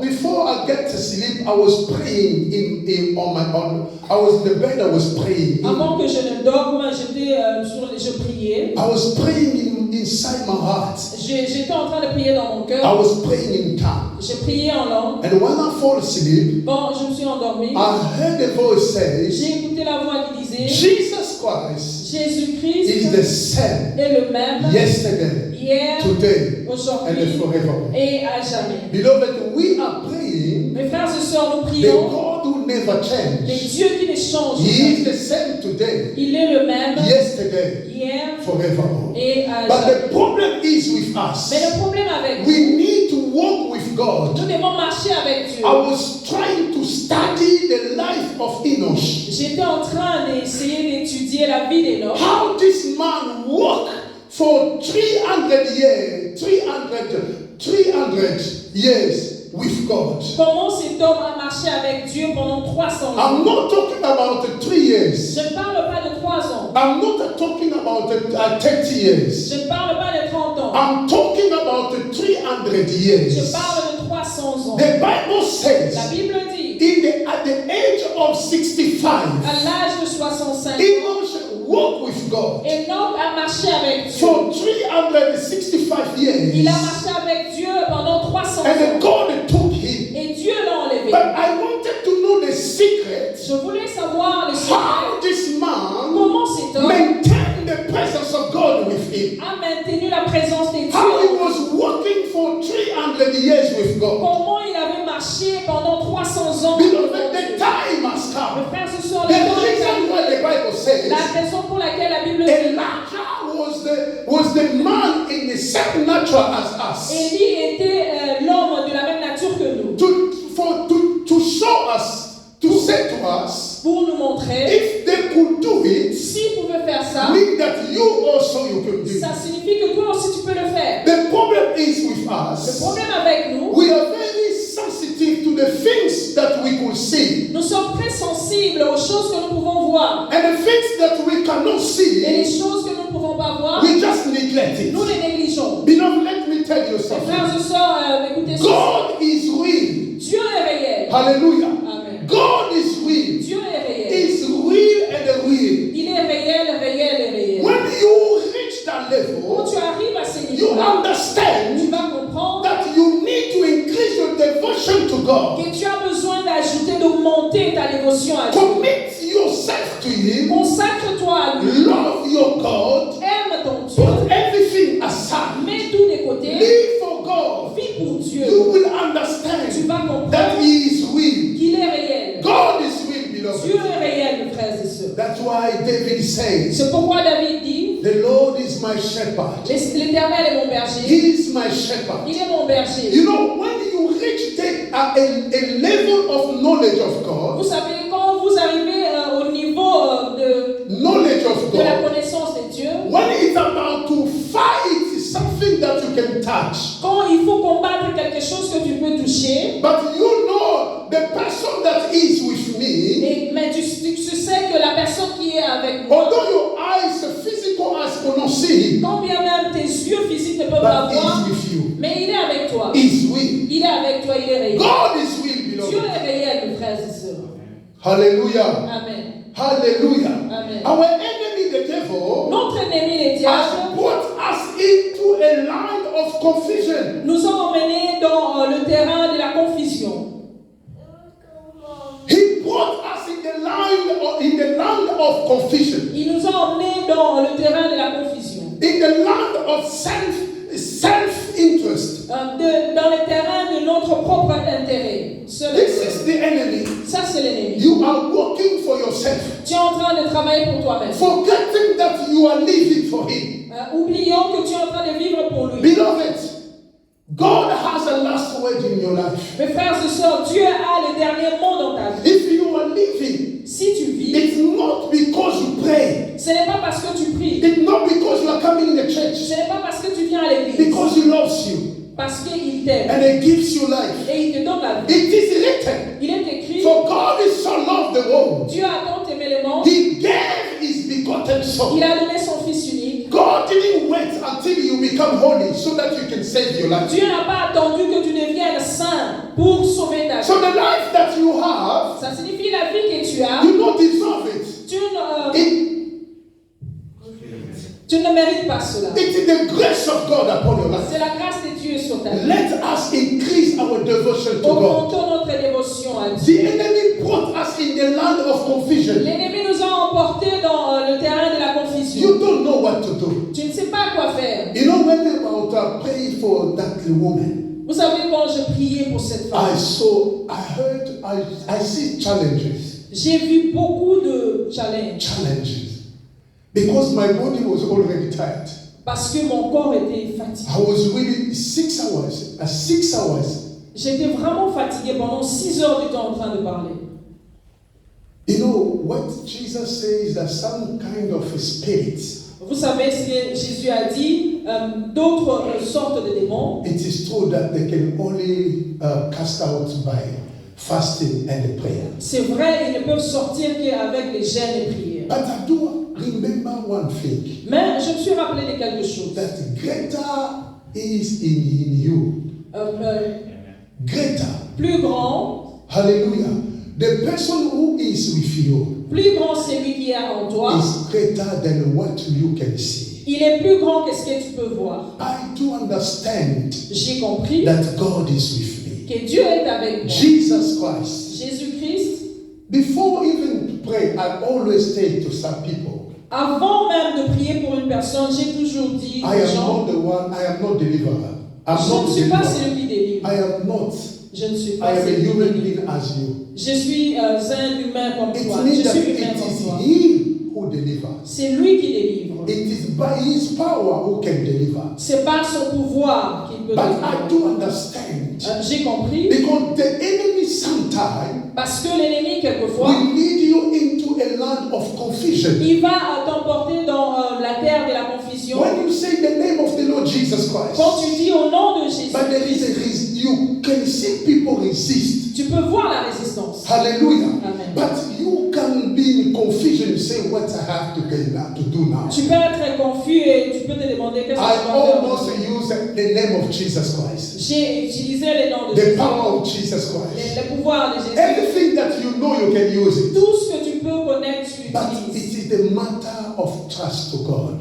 Speaker 1: before I get to sleep, I was praying on my own. I was in the bed, I was praying.
Speaker 2: avant que je ne dorme, je priais.
Speaker 1: I was praying inside my heart.
Speaker 2: J'étais en train de prier dans mon
Speaker 1: I
Speaker 2: cœur.
Speaker 1: was praying in tongues.
Speaker 2: J'ai prié en langue.
Speaker 1: And when I fall asleep,
Speaker 2: Quand je me suis endormi,
Speaker 1: I heard a voice say,
Speaker 2: j'ai écouté la voix qui disait,
Speaker 1: Jesus Christ is
Speaker 2: Jésus-Christ
Speaker 1: the same
Speaker 2: est le même
Speaker 1: yesterday,
Speaker 2: hier,
Speaker 1: today, and
Speaker 2: aujourd'hui
Speaker 1: forever.
Speaker 2: et à jamais.
Speaker 1: Beloved, we are praying
Speaker 2: Mes frères et sœurs, nous
Speaker 1: the
Speaker 2: prions.
Speaker 1: God who never
Speaker 2: Le
Speaker 1: changes.
Speaker 2: Dieu qui ne change
Speaker 1: He is
Speaker 2: pas.
Speaker 1: the same today,
Speaker 2: Il est le même
Speaker 1: yesterday,
Speaker 2: hier
Speaker 1: forever.
Speaker 2: et à
Speaker 1: But
Speaker 2: jamais.
Speaker 1: the problem is with us.
Speaker 2: Mais le problème avec
Speaker 1: We
Speaker 2: nous,
Speaker 1: need to walk with God.
Speaker 2: nous devons marcher avec Dieu.
Speaker 1: I was trying to study the life of Enoch.
Speaker 2: J'étais en train d'essayer d'étudier la vie d'Enoch.
Speaker 1: How this man walked for 300 years, 300 years with God.
Speaker 2: Comment cet homme a marché avec Dieu pendant 300 ans?
Speaker 1: I'm not talking about 3 years.
Speaker 2: Je ne parle pas de 3 ans.
Speaker 1: I'm not talking about 30 years.
Speaker 2: Je ne parle pas de 30 ans.
Speaker 1: I'm talking about 300
Speaker 2: Je
Speaker 1: years.
Speaker 2: parle de 300 ans.
Speaker 1: The Bible
Speaker 2: La
Speaker 1: says
Speaker 2: Bible dit,
Speaker 1: at the age of 65,
Speaker 2: à l'âge de 65 ans,
Speaker 1: Enoch walked with God
Speaker 2: Enoch a marché avec Dieu.
Speaker 1: for 365
Speaker 2: Il
Speaker 1: years.
Speaker 2: a marché avec Dieu pendant 300
Speaker 1: And
Speaker 2: ans.
Speaker 1: God took him.
Speaker 2: Et Dieu l'a enlevé.
Speaker 1: But I wanted to know the secret.
Speaker 2: Je voulais savoir le secret.
Speaker 1: How this man
Speaker 2: Comment cet homme
Speaker 1: maintained the presence of God with him.
Speaker 2: a maintenu la présence de
Speaker 1: How he
Speaker 2: Dieu.
Speaker 1: was walking for 300 years with God.
Speaker 2: Comment il avait marché pendant 300 ans.
Speaker 1: Beloved, the time has
Speaker 2: Mes
Speaker 1: come.
Speaker 2: frères et sœurs,
Speaker 1: The
Speaker 2: le temps est
Speaker 1: reason
Speaker 2: arrivé.
Speaker 1: why the Bible says
Speaker 2: La raison pour laquelle la Bible dit
Speaker 1: Elijah was the man in the same natural as us.
Speaker 2: Élie était l'homme de la même nature que nous.
Speaker 1: To show us, to say to us,
Speaker 2: Pour nous montrer,
Speaker 1: if they could do it,
Speaker 2: s'ils pouvaient faire ça,
Speaker 1: mean that you also you can do it.
Speaker 2: ça signifie que toi aussi tu peux le faire.
Speaker 1: The problem is with
Speaker 2: Le
Speaker 1: us.
Speaker 2: problème avec nous,
Speaker 1: We are very sensitive to the things that we could see.
Speaker 2: nous sommes très sensibles aux choses que nous pouvons voir.
Speaker 1: And the things that we cannot
Speaker 2: Et les
Speaker 1: see,
Speaker 2: choses que nous ne pouvons pas voir,
Speaker 1: we just neglect it.
Speaker 2: nous les négligeons.
Speaker 1: Beloved, let me tell you
Speaker 2: Mes
Speaker 1: something.
Speaker 2: frères et sœurs, écoutez ceci.
Speaker 1: God is real.
Speaker 2: Dieu est réel.
Speaker 1: Hallelujah.
Speaker 2: Amen.
Speaker 1: God is real.
Speaker 2: Dieu est réel.
Speaker 1: Is real and real.
Speaker 2: Il est réel, réel et réel.
Speaker 1: When you reach that
Speaker 2: Quand
Speaker 1: level,
Speaker 2: tu arrives à ces
Speaker 1: you
Speaker 2: niveaux-là, tu
Speaker 1: understand
Speaker 2: vas comprendre
Speaker 1: that you need to increase your devotion to God.
Speaker 2: que tu as besoin d'ajouter, d'augmenter ta dévotion à Dieu.
Speaker 1: Commit yourself to Him.
Speaker 2: Consacre-toi à lui.
Speaker 1: Love your God.
Speaker 2: Aime ton Dieu.
Speaker 1: Put everything aside.
Speaker 2: Mets tout de côté.
Speaker 1: Live for God.
Speaker 2: Vis pour Dieu.
Speaker 1: You will
Speaker 2: Tu
Speaker 1: understand
Speaker 2: vas
Speaker 1: that
Speaker 2: comprendre
Speaker 1: He is real.
Speaker 2: qu'il est réel.
Speaker 1: God is real,
Speaker 2: Dieu
Speaker 1: beloved.
Speaker 2: est réel, mes frères et sœurs.
Speaker 1: That's why David says,
Speaker 2: C'est pourquoi David dit,
Speaker 1: the Lord is my shepherd.
Speaker 2: l'Éternel est mon berger.
Speaker 1: He is my shepherd.
Speaker 2: Il est mon berger.
Speaker 1: You know, when you reach a level of knowledge of God,
Speaker 2: Vous savez, quand vous arrivez au niveau
Speaker 1: knowledge of
Speaker 2: de la
Speaker 1: God, can touch.
Speaker 2: Quand il faut combattre quelque chose que tu peux toucher,
Speaker 1: But you know the person that is with me,
Speaker 2: mais tu sais que la personne qui est avec moi,
Speaker 1: although your eyes, physical eyes cannot see him,
Speaker 2: quand bien même tes yeux physiques ne peuvent
Speaker 1: but
Speaker 2: pas
Speaker 1: he's
Speaker 2: voir,
Speaker 1: with you.
Speaker 2: mais il est avec toi.
Speaker 1: He's with.
Speaker 2: Il est avec toi, il est réel.
Speaker 1: God is with,
Speaker 2: Dieu
Speaker 1: beloved.
Speaker 2: est réel, mes frères et sœurs.
Speaker 1: Hallelujah.
Speaker 2: Amen.
Speaker 1: Hallelujah.
Speaker 2: Amen.
Speaker 1: Our enemy, the devil,
Speaker 2: Notre ennemi, les
Speaker 1: has
Speaker 2: diables,
Speaker 1: brought us into a line of confusion.
Speaker 2: nous ont emmenés dans le terrain de la confusion.
Speaker 1: He brought us in the land of confusion,
Speaker 2: Il nous a emmenés dans le terrain de la confusion.
Speaker 1: in the land of self-interest.
Speaker 2: Dans le terrain de notre propre intérêt. Seul
Speaker 1: This
Speaker 2: intérêt.
Speaker 1: is the enemy.
Speaker 2: Ça, c'est l'ennemi.
Speaker 1: You are working for yourself,
Speaker 2: Tu es en train de travailler pour toi-même.
Speaker 1: forgetting that you are living for him.
Speaker 2: Oublions que tu es en train de vivre pour lui.
Speaker 1: Beloved, God has a last word in your life.
Speaker 2: Mes frères et sœurs, Dieu a le dernier mot dans ta vie.
Speaker 1: If you are living,
Speaker 2: Si tu vis,
Speaker 1: it's not because you pray.
Speaker 2: ce n'est pas parce que tu pries.
Speaker 1: It's not because you are coming in the church.
Speaker 2: Ce n'est pas parce que tu viens à l'église.
Speaker 1: Because he loves you
Speaker 2: Parce qu'il t'aime.
Speaker 1: and he gives you life.
Speaker 2: Et il te donne la vie.
Speaker 1: It is written,
Speaker 2: Il est écrit,
Speaker 1: for God is so loved the world.
Speaker 2: Dieu a tant aimé le monde,
Speaker 1: He gave his begotten son.
Speaker 2: il a donné son Fils unique.
Speaker 1: God didn't wait until you become holy so that you can save your life.
Speaker 2: Dieu n'a pas attendu que tu deviennes saint pour sauver ta vie.
Speaker 1: So the life that you have,
Speaker 2: Ça signifie la vie que tu as,
Speaker 1: you don't deserve it.
Speaker 2: Tu ne mérites pas cela.
Speaker 1: It is the grace of God upon your life.
Speaker 2: C'est la grâce de Dieu sur ta vie.
Speaker 1: Let us increase our devotion to God.
Speaker 2: Augmentons notre dévotion à
Speaker 1: The
Speaker 2: Dieu.
Speaker 1: enemy brought us in the land of confusion.
Speaker 2: L'ennemi nous a emportés dans le terrain de la confusion.
Speaker 1: You don't know what to do.
Speaker 2: Tu ne sais pas quoi faire.
Speaker 1: You know, when I prayed for that woman,
Speaker 2: Vous savez, quand je priais pour cette femme,
Speaker 1: I see challenges.
Speaker 2: j'ai vu beaucoup de challenges.
Speaker 1: Because my body was already tired.
Speaker 2: Parce que mon corps était fatigué.
Speaker 1: I was really 6 hours. 6 hours.
Speaker 2: J'étais vraiment fatigué pendant 6 heures du temps en train de parler.
Speaker 1: You know what Jesus says, that some kind of a spirit.
Speaker 2: Vous savez ce que Jésus a dit, d'autres sortes de démons.
Speaker 1: It is true that they can only cast out by fasting and prayer.
Speaker 2: C'est vrai, ils ne peuvent sortir qu'avec les jeûnes et prières.
Speaker 1: But I do remember one thing.
Speaker 2: Mais je me suis rappelé de quelque chose.
Speaker 1: That greater is in you. Greater.
Speaker 2: Plus grand.
Speaker 1: Hallelujah. The person who is with you
Speaker 2: Plus grand c'est lui qui est en toi.
Speaker 1: is greater than what you can see.
Speaker 2: Il est plus grand que ce que tu peux voir.
Speaker 1: I do understand
Speaker 2: J'ai compris
Speaker 1: that God is with me.
Speaker 2: que Dieu est avec moi.
Speaker 1: Jesus Christ.
Speaker 2: Jésus-Christ.
Speaker 1: Before even to pray, I always say to some people,
Speaker 2: Avant même de prier pour une personne, j'ai toujours dit
Speaker 1: I
Speaker 2: aux
Speaker 1: am
Speaker 2: gens,
Speaker 1: not the one, I am not deliverer. I'm
Speaker 2: je
Speaker 1: not
Speaker 2: ne
Speaker 1: the
Speaker 2: suis pas
Speaker 1: deliverer.
Speaker 2: celui qui délivre.
Speaker 1: I am not.
Speaker 2: Je ne suis
Speaker 1: I
Speaker 2: pas
Speaker 1: am a
Speaker 2: celui qui
Speaker 1: human
Speaker 2: délivre.
Speaker 1: being as you.
Speaker 2: Je suis un humain comme
Speaker 1: It
Speaker 2: toi.
Speaker 1: means
Speaker 2: Je
Speaker 1: that
Speaker 2: suis
Speaker 1: it
Speaker 2: humain comme
Speaker 1: is
Speaker 2: toi.
Speaker 1: He who delivers.
Speaker 2: C'est lui qui délivre.
Speaker 1: It is by His power who can deliver.
Speaker 2: C'est par son pouvoir qu'il peut
Speaker 1: But I
Speaker 2: délivrer.
Speaker 1: do understand.
Speaker 2: J'ai compris.
Speaker 1: Because the enemy sometimes
Speaker 2: Parce que l'ennemi, quelquefois,
Speaker 1: will lead you into a land of confusion.
Speaker 2: il va t'emporter dans la terre de la confusion.
Speaker 1: When you say the name of the Lord Jesus Christ,
Speaker 2: Quand tu dis au nom de Jésus,
Speaker 1: but there is a reason. You can see people resist.
Speaker 2: tu peux voir la résistance.
Speaker 1: Hallelujah.
Speaker 2: Amen.
Speaker 1: But you can be in confusion and say, what I have to do now.
Speaker 2: Tu peux être confus et tu peux te demander qu'est-ce que
Speaker 1: I
Speaker 2: tu dois
Speaker 1: almost
Speaker 2: faire.
Speaker 1: use the name of Jesus Christ.
Speaker 2: J'ai utilisé les noms de
Speaker 1: The
Speaker 2: Jésus.
Speaker 1: power of Jesus Christ.
Speaker 2: Le pouvoir de Jésus.
Speaker 1: Everything that you know, you can use it.
Speaker 2: Tout ce que tu peux connaître, tu
Speaker 1: But
Speaker 2: l'utilises.
Speaker 1: it is the matter of trust to God.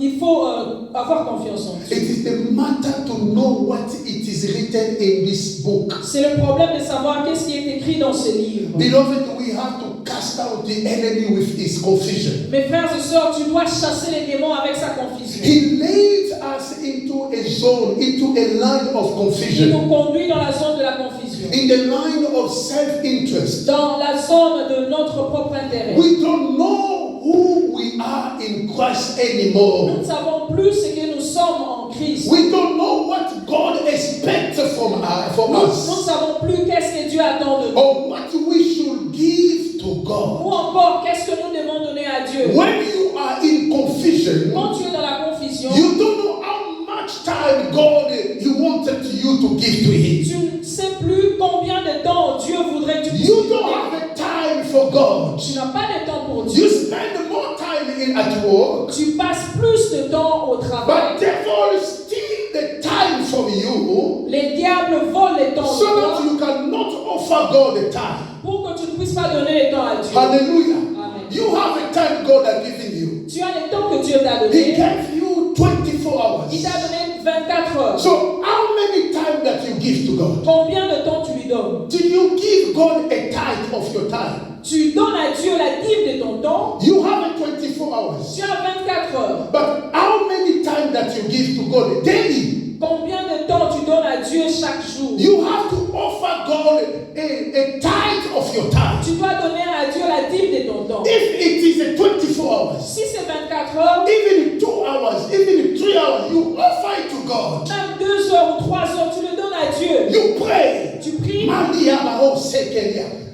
Speaker 2: Il faut avoir confiance en
Speaker 1: It
Speaker 2: Dieu.
Speaker 1: is the matter to know what it is written in this book.
Speaker 2: C'est le problème de savoir qu'est-ce qui est écrit dans ce livre.
Speaker 1: Beloved, we have to cast out the enemy with his confusion.
Speaker 2: Mes frères et sœurs, tu dois chasser les démons avec sa confusion.
Speaker 1: He leads us into a zone, into a line of
Speaker 2: Il
Speaker 1: confusion,
Speaker 2: nous conduit dans la zone de la confusion.
Speaker 1: in the line of self-interest.
Speaker 2: Dans la zone de notre propre intérêt.
Speaker 1: We don't know who we are in Christ anymore.
Speaker 2: Nous ne savons plus ce que nous sommes en Christ.
Speaker 1: We don't know what God expects from
Speaker 2: Nous ne
Speaker 1: us,
Speaker 2: savons plus qu'est-ce que Dieu attend de nous.
Speaker 1: or what we should give to God.
Speaker 2: Ou encore, qu'est-ce que nous devons donner à Dieu.
Speaker 1: When you are in confusion,
Speaker 2: Quand tu es dans la confusion,
Speaker 1: you don't know how much time time God He wanted you to give to Him.
Speaker 2: Tu ne sais plus combien de temps Dieu voudrait que tu puisses
Speaker 1: You
Speaker 2: lui
Speaker 1: don't
Speaker 2: donner.
Speaker 1: have a time for God.
Speaker 2: Tu n'as pas de temps pour Dieu.
Speaker 1: You spend more time at work,
Speaker 2: Tu passes plus de temps au travail.
Speaker 1: but devil steal the time from you
Speaker 2: Les diables volent le temps
Speaker 1: so
Speaker 2: de
Speaker 1: that
Speaker 2: toi
Speaker 1: you cannot offer God the time.
Speaker 2: pour que tu ne puisses pas donner le temps à Dieu.
Speaker 1: Hallelujah.
Speaker 2: Amen.
Speaker 1: You have a time God has given you.
Speaker 2: Tu as le temps que Dieu t'a
Speaker 1: He
Speaker 2: donné.
Speaker 1: gave you 24 hours.
Speaker 2: Il t'a donné 24 heures.
Speaker 1: So how many times that you give to God?
Speaker 2: Combien de temps tu lui donnes?
Speaker 1: Do you give God a tithe of your time?
Speaker 2: Tu donnes à Dieu la dîme de ton temps.
Speaker 1: You have a 24 hours.
Speaker 2: Tu as 24 heures.
Speaker 1: But how many times that you give to God daily?
Speaker 2: Combien de temps tu donnes à Dieu chaque jour?
Speaker 1: You have to offer God a tithe of your time.
Speaker 2: Tu dois donner à Dieu la dîme de ton temps.
Speaker 1: If it is a 24 hours,
Speaker 2: Si c'est 24 heures,
Speaker 1: even 2 hours, even 3 hours, you offer it to God.
Speaker 2: même 2 heures ou 3 heures, tu le donnes à Dieu.
Speaker 1: You pray.
Speaker 2: Tu pries.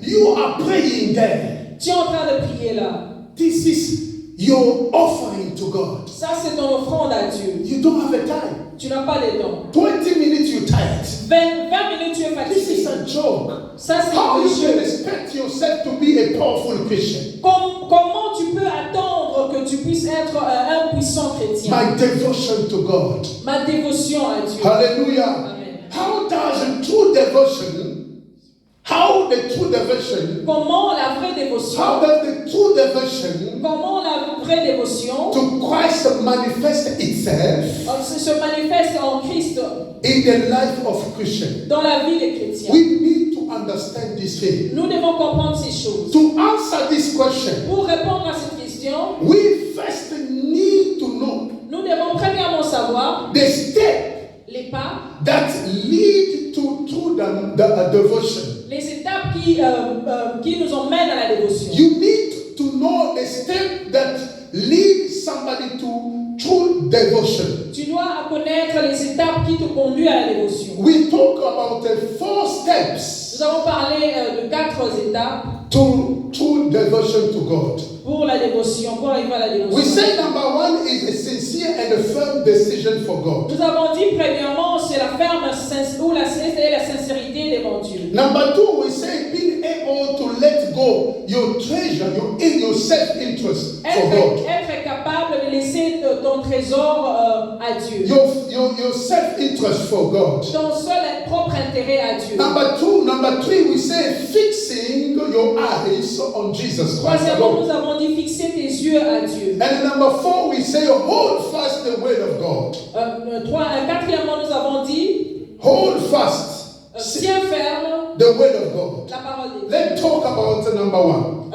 Speaker 1: You are praying there.
Speaker 2: Tu es en train de prier là.
Speaker 1: This is your offering to God.
Speaker 2: Ça, c'est ton offrande à Dieu.
Speaker 1: You don't have a time.
Speaker 2: Tu n'as pas le temps.
Speaker 1: 20 minutes you tired.
Speaker 2: 20 minutes, tu es
Speaker 1: This is
Speaker 2: fatigué.
Speaker 1: a joke.
Speaker 2: Ça, c'est
Speaker 1: How
Speaker 2: un
Speaker 1: you can
Speaker 2: jeu.
Speaker 1: expect yourself to be a powerful Christian?
Speaker 2: Comment tu peux attendre que tu puisses être un puissant chrétien?
Speaker 1: My devotion to God.
Speaker 2: Ma dévotion à Dieu.
Speaker 1: Hallelujah.
Speaker 2: Amen.
Speaker 1: How does a true devotion, how the true devotion,
Speaker 2: Comment la vraie dévotion,
Speaker 1: how does the true devotion
Speaker 2: comment la vraie dévotion
Speaker 1: to Christ manifest itself
Speaker 2: se manifeste en Christ
Speaker 1: in the life of Christian?
Speaker 2: dans la vie des chrétiens?
Speaker 1: We need to understand this thing.
Speaker 2: Nous devons comprendre ces choses.
Speaker 1: To answer this question,
Speaker 2: Pour répondre à cette question,
Speaker 1: we first need to know
Speaker 2: nous devons premièrement savoir
Speaker 1: the step
Speaker 2: les pas,
Speaker 1: that lead to true devotion.
Speaker 2: les étapes qui nous emmènent à la dévotion.
Speaker 1: You need to know the step that lead somebody to true devotion.
Speaker 2: Tu dois connaître les étapes qui te conduisent à la dévotion.
Speaker 1: We talk about the 4 steps
Speaker 2: Nous avons parlé de 4 étapes
Speaker 1: to true devotion to God.
Speaker 2: pour la dévotion, pour arriver à la dévotion.
Speaker 1: We say number 1 is a sincere and a firm decision for God.
Speaker 2: Nous avons dit premièrement, c'est la ferme ou la sincérité devant Dieu.
Speaker 1: Number 2, we say being able to let go your treasure, your self-interest for God.
Speaker 2: Être capable de laisser ton trésor à Dieu.
Speaker 1: Your self-interest for God.
Speaker 2: Ton seul propre intérêt à Dieu.
Speaker 1: Number 3, we say fixing your eyes on Jesus Christ
Speaker 2: Troisièmement,
Speaker 1: alone.
Speaker 2: nous avons dit fixer tes yeux à Dieu.
Speaker 1: And number 4, we say hold fast the word of God.
Speaker 2: Quatrièmement, nous avons dit
Speaker 1: Hold fast
Speaker 2: tiens ferme
Speaker 1: the word of God.
Speaker 2: la parole de Dieu.
Speaker 1: Let's talk about number 1.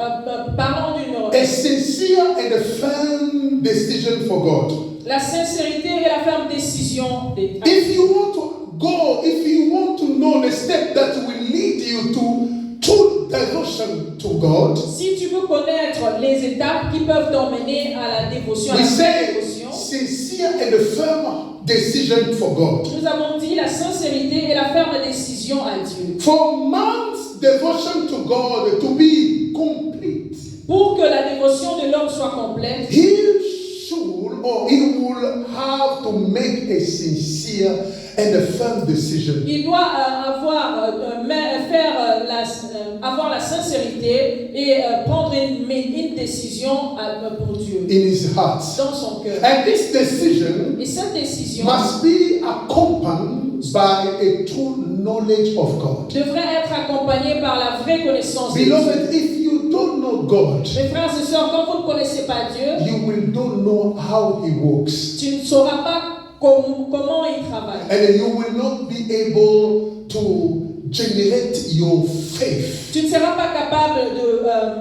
Speaker 2: Parlons du numéro.
Speaker 1: A sincere and a firm decision for God.
Speaker 2: La sincérité et la ferme décision de Dieu.
Speaker 1: If you want to go, if you want to know the step that will lead you to true devotion to God,
Speaker 2: Si tu veux connaître les étapes qui peuvent t'emmener à la dévotion, à
Speaker 1: we
Speaker 2: la
Speaker 1: say
Speaker 2: dévotion,
Speaker 1: sincere and a firm decision for God.
Speaker 2: nous avons dit la sincérité et la ferme décision à Dieu.
Speaker 1: For man's devotion to God to be complete,
Speaker 2: Pour que la dévotion de l'homme soit complète,
Speaker 1: he should or he will have to make a sincere and a firm decision.
Speaker 2: il doit avoir la sincérité et prendre une décision pour Dieu
Speaker 1: In his heart.
Speaker 2: dans son cœur.
Speaker 1: And this decision
Speaker 2: Et cette décision
Speaker 1: must be accompanied by a true knowledge of God.
Speaker 2: devrait être accompagnée par la vraie connaissance de Dieu.
Speaker 1: Beloved, if you don't know God,
Speaker 2: Mes frères et sœurs, quand vous ne connaissez pas Dieu,
Speaker 1: you will don't know how he works.
Speaker 2: tu ne sauras pas comment il travaille.
Speaker 1: And you will not be able to generate your faith.
Speaker 2: Tu ne seras pas capable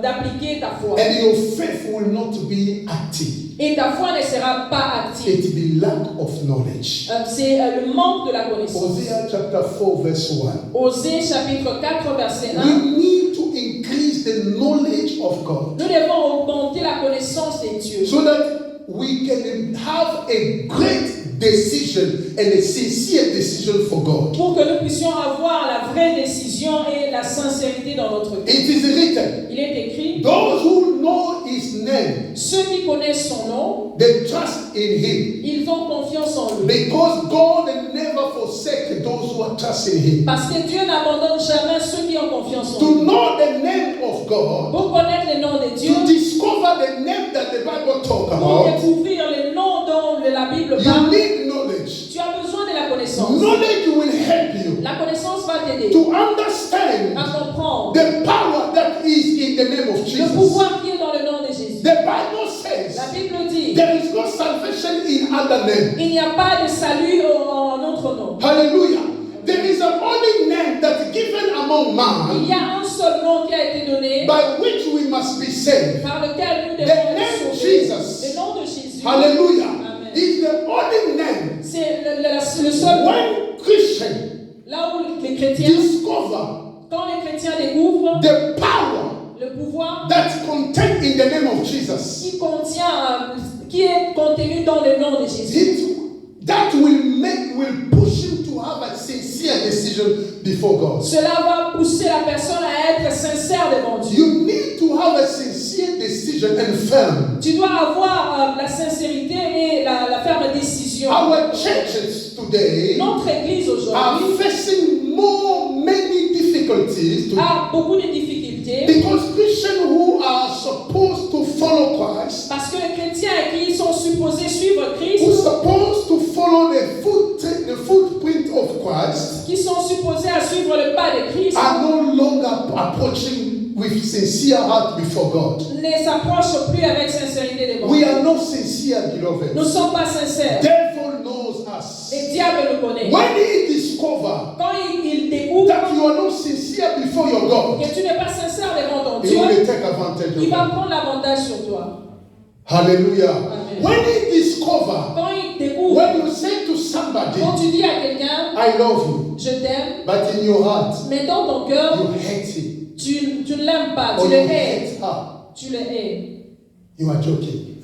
Speaker 2: d'appliquer ta foi.
Speaker 1: And your faith will not be active.
Speaker 2: Et ta foi ne sera pas active.
Speaker 1: It will be lack of knowledge.
Speaker 2: C'est le manque de la connaissance.
Speaker 1: Hosea chapter 4 verse 1.
Speaker 2: Osée chapitre 4 verset 1.
Speaker 1: We need to increase the knowledge of God
Speaker 2: Nous devons augmenter la connaissance de Dieu
Speaker 1: so that we can have a great decision and a sincere decision for God.
Speaker 2: pour que nous puissions avoir la vraie décision et la sincérité dans notre vie.
Speaker 1: It is written,
Speaker 2: Il est écrit,
Speaker 1: those who know his name,
Speaker 2: ceux qui connaissent son nom,
Speaker 1: they trust in him.
Speaker 2: ils ont confiance en lui.
Speaker 1: Because God never forsake those who are trusting him.
Speaker 2: Parce que Dieu n'abandonne jamais ceux qui ont confiance en
Speaker 1: To
Speaker 2: lui.
Speaker 1: know the name of God,
Speaker 2: Pour connaître le nom de Dieu,
Speaker 1: to discover the name that the Bible talks
Speaker 2: pour
Speaker 1: about,
Speaker 2: découvrir les noms dont la Bible
Speaker 1: you
Speaker 2: parle,
Speaker 1: need knowledge.
Speaker 2: tu as besoin de la connaissance.
Speaker 1: Knowledge will help you
Speaker 2: La connaissance va t'aider
Speaker 1: to understand
Speaker 2: à comprendre
Speaker 1: the power that is in the name of
Speaker 2: le
Speaker 1: Jesus.
Speaker 2: pouvoir qui est dans le nom de Jésus.
Speaker 1: The Bible says
Speaker 2: La Bible dit,
Speaker 1: there is no salvation in other name.
Speaker 2: il n'y a pas de salut en autre nom.
Speaker 1: Hallelujah. There is an only name that's given among
Speaker 2: Il
Speaker 1: man
Speaker 2: y a un seul nom qui a été donné
Speaker 1: by which we must be saved.
Speaker 2: par lequel nous
Speaker 1: The
Speaker 2: devons
Speaker 1: name
Speaker 2: être sauvés.
Speaker 1: Jesus.
Speaker 2: Le nom de Jésus.
Speaker 1: Hallelujah.
Speaker 2: Amen.
Speaker 1: Is the only name.
Speaker 2: C'est le seul nom.
Speaker 1: When Christian
Speaker 2: Là où les chrétiens,
Speaker 1: discover
Speaker 2: quand les chrétiens découvrent
Speaker 1: the power
Speaker 2: le pouvoir
Speaker 1: that's contained in the name of Jesus,
Speaker 2: qui est contenu dans le nom de Jésus,
Speaker 1: that will push him to have a sincere decision before God.
Speaker 2: cela va pousser la personne à être sincère devant Dieu.
Speaker 1: You need to have a sincere decision and firm.
Speaker 2: Tu dois avoir la sincérité et la ferme décision.
Speaker 1: Our churches today
Speaker 2: Notre église
Speaker 1: are
Speaker 2: aujourd'hui
Speaker 1: facing many difficulties
Speaker 2: a beaucoup de difficultés
Speaker 1: because Christians who are supposed to follow Christ,
Speaker 2: parce que les chrétiens qui sont supposés suivre Christ,
Speaker 1: who are supposed to follow the footprint of Christ,
Speaker 2: qui sont supposés à suivre le pas de Christ,
Speaker 1: are no longer approaching with sincere heart before God.
Speaker 2: ne s'approchent plus avec sincérité devant
Speaker 1: We
Speaker 2: Dieu.
Speaker 1: are not sincere, beloved.
Speaker 2: Nous ne sommes pas sincères.
Speaker 1: Devil knows us.
Speaker 2: Le diable nous connaît.
Speaker 1: When he discover
Speaker 2: Quand il découvre
Speaker 1: that you are not sincere before your God,
Speaker 2: que tu n'es pas sincère devant ton
Speaker 1: he
Speaker 2: Dieu,
Speaker 1: will take advantage of
Speaker 2: il va
Speaker 1: it.
Speaker 2: prendre l'avantage sur toi.
Speaker 1: Hallelujah.
Speaker 2: Amen.
Speaker 1: When he discover,
Speaker 2: Quand il découvre,
Speaker 1: when you say to somebody,
Speaker 2: quand tu dis à quelqu'un,
Speaker 1: I love you,
Speaker 2: je t'aime,
Speaker 1: but in your heart,
Speaker 2: mais dans ton cœur,
Speaker 1: you hate him,
Speaker 2: tu ne l'aimes pas,
Speaker 1: or
Speaker 2: tu
Speaker 1: you
Speaker 2: le hais,
Speaker 1: hate her,
Speaker 2: tu le hais,
Speaker 1: you are joking.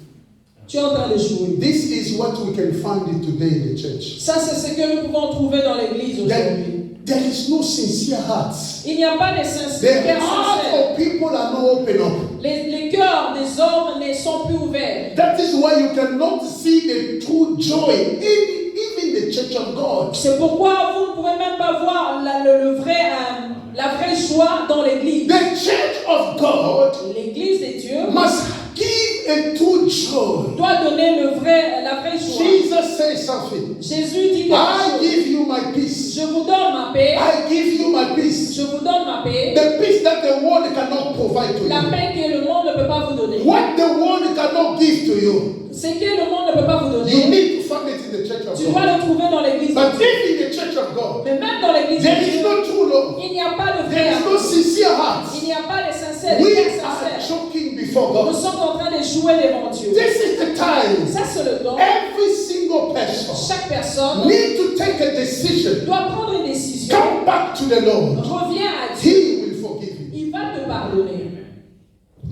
Speaker 2: tu es en train de jouer.
Speaker 1: This is what we can find it today in the church.
Speaker 2: Ça, c'est ce que nous pouvons trouver dans l'église aujourd'hui.
Speaker 1: There is no sincere hearts.
Speaker 2: Il n'y a pas de
Speaker 1: The
Speaker 2: sincérité
Speaker 1: heart
Speaker 2: sincère.
Speaker 1: of people are not open up.
Speaker 2: Les cœurs des hommes ne sont plus ouverts.
Speaker 1: That is why you cannot see the true joy in even the church of God.
Speaker 2: C'est pourquoi vous ne pouvez même pas voir la vraie joie dans l'église.
Speaker 1: The church of God
Speaker 2: L'église de Dieu
Speaker 1: must give a true joy.
Speaker 2: doit donner la vraie joie.
Speaker 1: Jesus says something.
Speaker 2: Jésus dit quelque
Speaker 1: I
Speaker 2: chose.
Speaker 1: give you my peace.
Speaker 2: Je vous donne ma paix.
Speaker 1: I give you my peace.
Speaker 2: Je vous donne ma paix.
Speaker 1: The peace that the world cannot provide to
Speaker 2: La
Speaker 1: you.
Speaker 2: paix que le monde ne peut pas vous donner.
Speaker 1: What the world cannot give to you.
Speaker 2: Ce que le monde ne peut pas vous
Speaker 1: You
Speaker 2: donner,
Speaker 1: need to find it in the church of
Speaker 2: tu dois
Speaker 1: God.
Speaker 2: le trouver dans l'église de
Speaker 1: But
Speaker 2: Dieu.
Speaker 1: if in the church of God,
Speaker 2: Mais même dans l'église
Speaker 1: there
Speaker 2: de
Speaker 1: is
Speaker 2: Dieu,
Speaker 1: no true love,
Speaker 2: il n'y a pas de
Speaker 1: there
Speaker 2: vrai
Speaker 1: is no
Speaker 2: amour.
Speaker 1: sincere heart,
Speaker 2: Il n'y a pas de sincère,
Speaker 1: we
Speaker 2: de cœur
Speaker 1: are
Speaker 2: sincère.
Speaker 1: choking before
Speaker 2: Nous
Speaker 1: God.
Speaker 2: sommes en train de jouer devant Dieu.
Speaker 1: This is the time
Speaker 2: Ça, c'est le temps.
Speaker 1: every single person
Speaker 2: Chaque personne
Speaker 1: need to take a decision.
Speaker 2: doit prendre une décision.
Speaker 1: Come back to the Lord.
Speaker 2: Reviens à Dieu.
Speaker 1: He will forgive you.
Speaker 2: Il va te pardonner.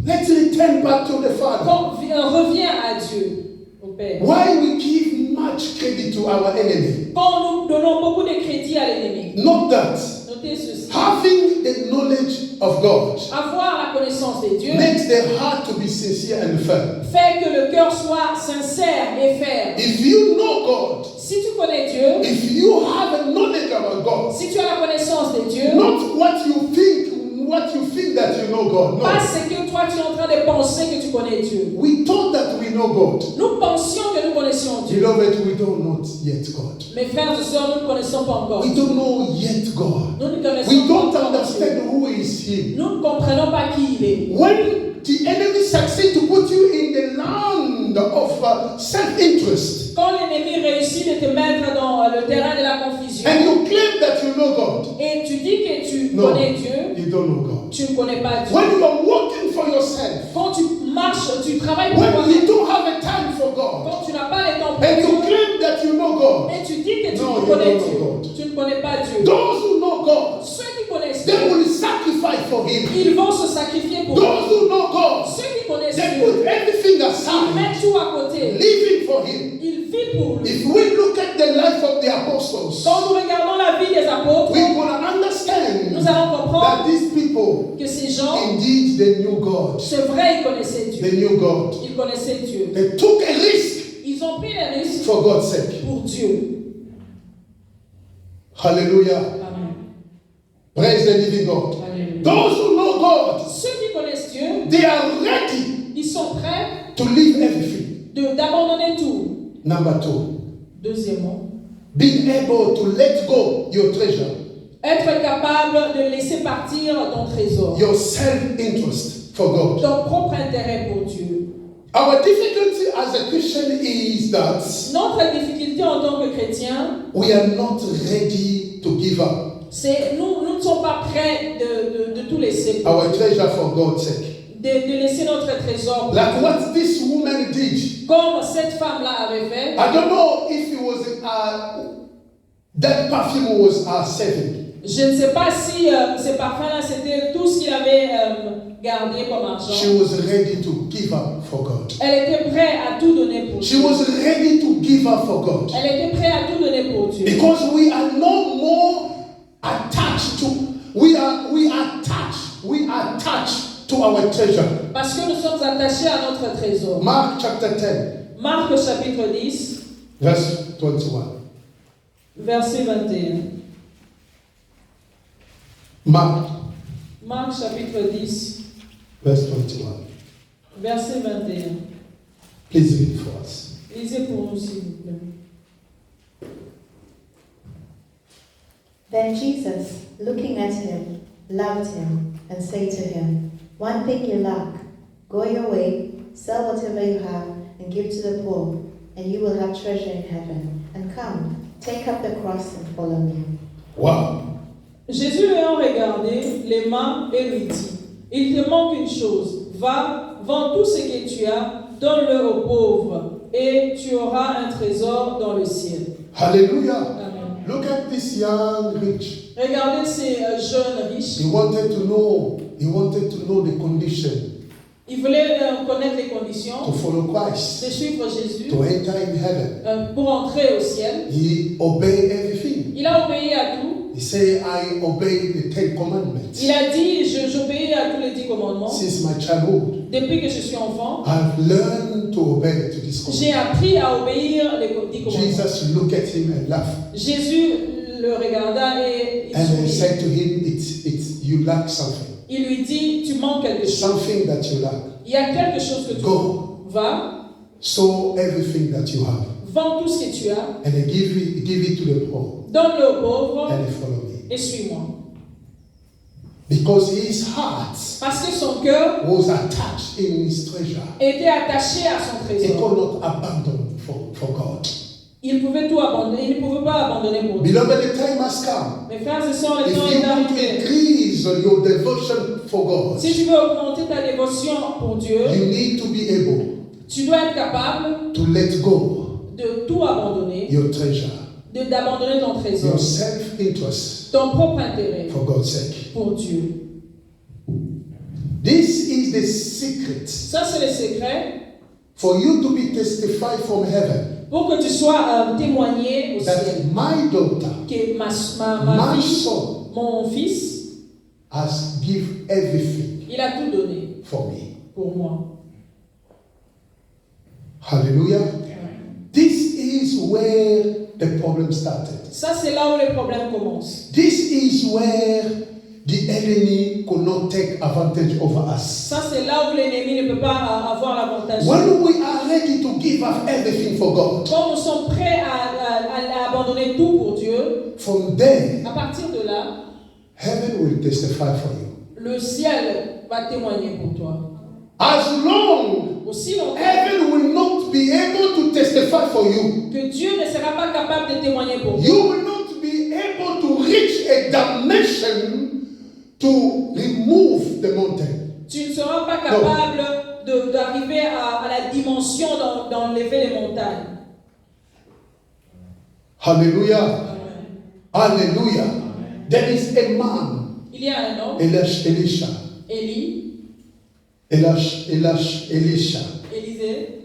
Speaker 1: Let's return back to the Father.
Speaker 2: Reviens à Dieu, au Père.
Speaker 1: Why we give much credit to our enemy?
Speaker 2: Quand nous donnons beaucoup de crédit à l'ennemi,
Speaker 1: Not that
Speaker 2: notez ceci.
Speaker 1: having the knowledge of God
Speaker 2: Avoir la connaissance de Dieu
Speaker 1: makes the heart to be sincere and firm.
Speaker 2: fait que le cœur soit sincère et ferme.
Speaker 1: If you know God,
Speaker 2: Si tu connais Dieu,
Speaker 1: if you have a knowledge about God,
Speaker 2: si tu as la connaissance de Dieu,
Speaker 1: not what you think that you know God.
Speaker 2: pas
Speaker 1: No.
Speaker 2: ce que toi tu es en train de penser que tu connais Dieu.
Speaker 1: We thought that we know God.
Speaker 2: Nous pensions que nous connaissions Dieu.
Speaker 1: Beloved, we don't know yet God.
Speaker 2: Mes frères et sœurs, nous ne connaissons pas encore.
Speaker 1: We don't know yet God.
Speaker 2: Nous ne connaissons
Speaker 1: We
Speaker 2: pas
Speaker 1: don't
Speaker 2: encore Dieu.
Speaker 1: understand who is Him.
Speaker 2: Nous ne comprenons pas qui il est.
Speaker 1: When the enemy succeeds to put you in the land of self-interest,
Speaker 2: Quand l'ennemi réussit de te mettre dans le terrain de la confusion
Speaker 1: and you claim that you know God,
Speaker 2: et tu dis que tu
Speaker 1: no,
Speaker 2: connais Dieu,
Speaker 1: you don't know God.
Speaker 2: tu ne connais pas Dieu.
Speaker 1: When you are working for yourself,
Speaker 2: Quand tu marches, tu travailles pour
Speaker 1: when
Speaker 2: toi-même,
Speaker 1: you don't have a time for God,
Speaker 2: quand tu n'as pas le temps pour
Speaker 1: and you
Speaker 2: Dieu,
Speaker 1: claim that you know God,
Speaker 2: et tu dis que tu
Speaker 1: No, you
Speaker 2: connais
Speaker 1: don't
Speaker 2: Dieu,
Speaker 1: know God.
Speaker 2: tu ne connais pas Dieu.
Speaker 1: those who know God,
Speaker 2: Ceux qui connaissent
Speaker 1: they
Speaker 2: Dieu,
Speaker 1: will sacrifice for Him.
Speaker 2: ils vont se sacrifier pour
Speaker 1: Those
Speaker 2: lui.
Speaker 1: who know God,
Speaker 2: Ceux qui connaissent
Speaker 1: they
Speaker 2: Dieu,
Speaker 1: put everything aside,
Speaker 2: met tout à côté.
Speaker 1: living for him.
Speaker 2: Il vit pour lui.
Speaker 1: If we look at the life of the apostles,
Speaker 2: Quand nous regardons la vie des apôtres,
Speaker 1: we're going to understand
Speaker 2: nous allons comprendre
Speaker 1: that these people,
Speaker 2: que ces gens,
Speaker 1: indeed, they knew God.
Speaker 2: c'est vrai, ils connaissaient Dieu.
Speaker 1: They knew God.
Speaker 2: Ils connaissaient Dieu.
Speaker 1: They took a risk
Speaker 2: Ils ont pris les risques
Speaker 1: for God's sake.
Speaker 2: pour Dieu.
Speaker 1: Hallelujah.
Speaker 2: Amen.
Speaker 1: Praise the living God.
Speaker 2: Alléluia.
Speaker 1: Those who know God,
Speaker 2: Ceux qui connaissent Dieu,
Speaker 1: they are ready
Speaker 2: ils sont prêts
Speaker 1: to leave everything.
Speaker 2: d'abandonner tout.
Speaker 1: Number 2,
Speaker 2: Deuxièmement,
Speaker 1: being able to let go your treasure,
Speaker 2: être capable de laisser partir ton trésor,
Speaker 1: your self-interest for God.
Speaker 2: ton propre intérêt pour Dieu.
Speaker 1: Our difficulty as a Christian is that
Speaker 2: Notre difficulté en tant que chrétien,
Speaker 1: we are not ready to give up
Speaker 2: c'est nous ne sommes pas prêts de tout laisser pour
Speaker 1: our
Speaker 2: Dieu.
Speaker 1: treasure for God's sake.
Speaker 2: De laisser notre trésor pour
Speaker 1: Like
Speaker 2: Dieu.
Speaker 1: what this woman did.
Speaker 2: Comme cette femme-là avait fait.
Speaker 1: I don't know if it was that perfume was saving.
Speaker 2: Je ne sais pas si ce parfum-là, c'était tout ce qu'il avait gardé comme argent.
Speaker 1: She was ready to give up for God.
Speaker 2: Elle était prête à tout donner pour
Speaker 1: She
Speaker 2: Dieu.
Speaker 1: was ready to give up for God.
Speaker 2: Elle était prête à tout donner pour Dieu.
Speaker 1: Because we are no more attached to, we are attached to our treasure.
Speaker 2: Parce que nous sommes attachés à notre trésor.
Speaker 1: Mark chapter 10,
Speaker 2: Marc chapitre 10,
Speaker 1: verse 21.
Speaker 2: verset 21.
Speaker 1: Mark,
Speaker 2: Marc chapitre 10,
Speaker 1: verse 21.
Speaker 2: verset 21.
Speaker 1: Please read for us.
Speaker 2: Lisez pour nous, s'il vous plaît.
Speaker 3: Then Jesus, looking at him, loved him, and said to him, One thing you lack. Go your way, sell whatever you have, and give to the poor, and you will have treasure in heaven. And come, take up the cross and follow me.
Speaker 1: Wow.
Speaker 2: Jésus l'ayant regardé, l'aima et lui dit, il te manque une chose, va, vends tout ce que tu as, donne-le aux pauvres, et tu auras un trésor dans le ciel.
Speaker 1: Hallelujah.
Speaker 2: Amen.
Speaker 1: Look at this young rich.
Speaker 2: Regardez ces jeunes riches.
Speaker 1: He wanted to know the condition
Speaker 2: Ils voulaient connaître les
Speaker 1: to
Speaker 2: conditions
Speaker 1: follow Christ,
Speaker 2: de suivre Jésus
Speaker 1: to enter in heaven.
Speaker 2: pour entrer au ciel.
Speaker 1: He obeyed everything.
Speaker 2: Il a obéi à tout.
Speaker 1: He said, I obey the 10 commandments.
Speaker 2: Il a dit, j'obéis à tous les 10 commandements.
Speaker 1: Since my childhood,
Speaker 2: Depuis que je suis enfant,
Speaker 1: I've learned to obey to this
Speaker 2: j'ai
Speaker 1: commandment.
Speaker 2: appris à obéir les 10 commandements.
Speaker 1: Jesus looked at him and laughed.
Speaker 2: Jésus le regarda et il
Speaker 1: And he
Speaker 2: sourit.
Speaker 1: said to him, you lack something.
Speaker 2: Il lui dit, tu manques quelque chose.
Speaker 1: Something that you lack.
Speaker 2: Il y a quelque chose que tu
Speaker 1: Go.
Speaker 2: vas,
Speaker 1: Sow everything that you have.
Speaker 2: vends tout ce que tu as,
Speaker 1: And then give it to the poor.
Speaker 2: donne-le aux pauvres
Speaker 1: And follow me.
Speaker 2: et suis-moi.
Speaker 1: Because his heart
Speaker 2: Parce que son cœur
Speaker 1: was attached in his treasure.
Speaker 2: était attaché à son
Speaker 1: He
Speaker 2: trésor.
Speaker 1: could not abandon for God.
Speaker 2: Il pouvait tout abandonner, il ne pouvait pas abandonner pour Dieu.
Speaker 1: Beloved, the time has come.
Speaker 2: Mes frères et sœurs, le
Speaker 1: If
Speaker 2: temps
Speaker 1: you
Speaker 2: est
Speaker 1: want to
Speaker 2: arrivé.
Speaker 1: increase your devotion for God,
Speaker 2: Si tu veux augmenter ta dévotion pour Dieu,
Speaker 1: you need to be able
Speaker 2: tu dois être capable
Speaker 1: to let go
Speaker 2: de tout abandonner,
Speaker 1: your treasure,
Speaker 2: d'abandonner ton trésor,
Speaker 1: your self-interest
Speaker 2: ton propre intérêt
Speaker 1: for God's sake.
Speaker 2: pour Dieu.
Speaker 1: This is the secret
Speaker 2: Ça, c'est le secret
Speaker 1: for you to be testified from heaven
Speaker 2: pour que tu sois témoigné au
Speaker 1: that
Speaker 2: ciel.
Speaker 1: my daughter,
Speaker 2: Que ma
Speaker 1: my
Speaker 2: fille,
Speaker 1: son
Speaker 2: mon fils,
Speaker 1: has give everything
Speaker 2: il a tout donné
Speaker 1: for me.
Speaker 2: pour moi.
Speaker 1: Hallelujah. This is where the problem started.
Speaker 2: Ça, c'est là où les problèmes commencent.
Speaker 1: This is where the enemy could not take advantage over us.
Speaker 2: Ça, c'est là où l'ennemi ne peut pas avoir l'avantage.
Speaker 1: When we are ready to give up everything for God,
Speaker 2: Quand nous sommes prêts à abandonner tout pour Dieu,
Speaker 1: from there,
Speaker 2: à partir de là,
Speaker 1: heaven will testify for you.
Speaker 2: le ciel va témoigner pour toi.
Speaker 1: As long
Speaker 2: Aussi longtemps
Speaker 1: heaven will not be able to testify for you,
Speaker 2: que Dieu ne sera pas capable de témoigner pour toi.
Speaker 1: you will not be able to reach a dimension to remove the mountain.
Speaker 2: Tu ne seras pas capable d'arriver à la dimension d'enlever les montagnes.
Speaker 1: Hallelujah. Hallelujah. There is a man,
Speaker 2: Il y a un homme,
Speaker 1: Elisha.
Speaker 2: Élie,
Speaker 1: Elisha.
Speaker 2: Élisée, Élisée,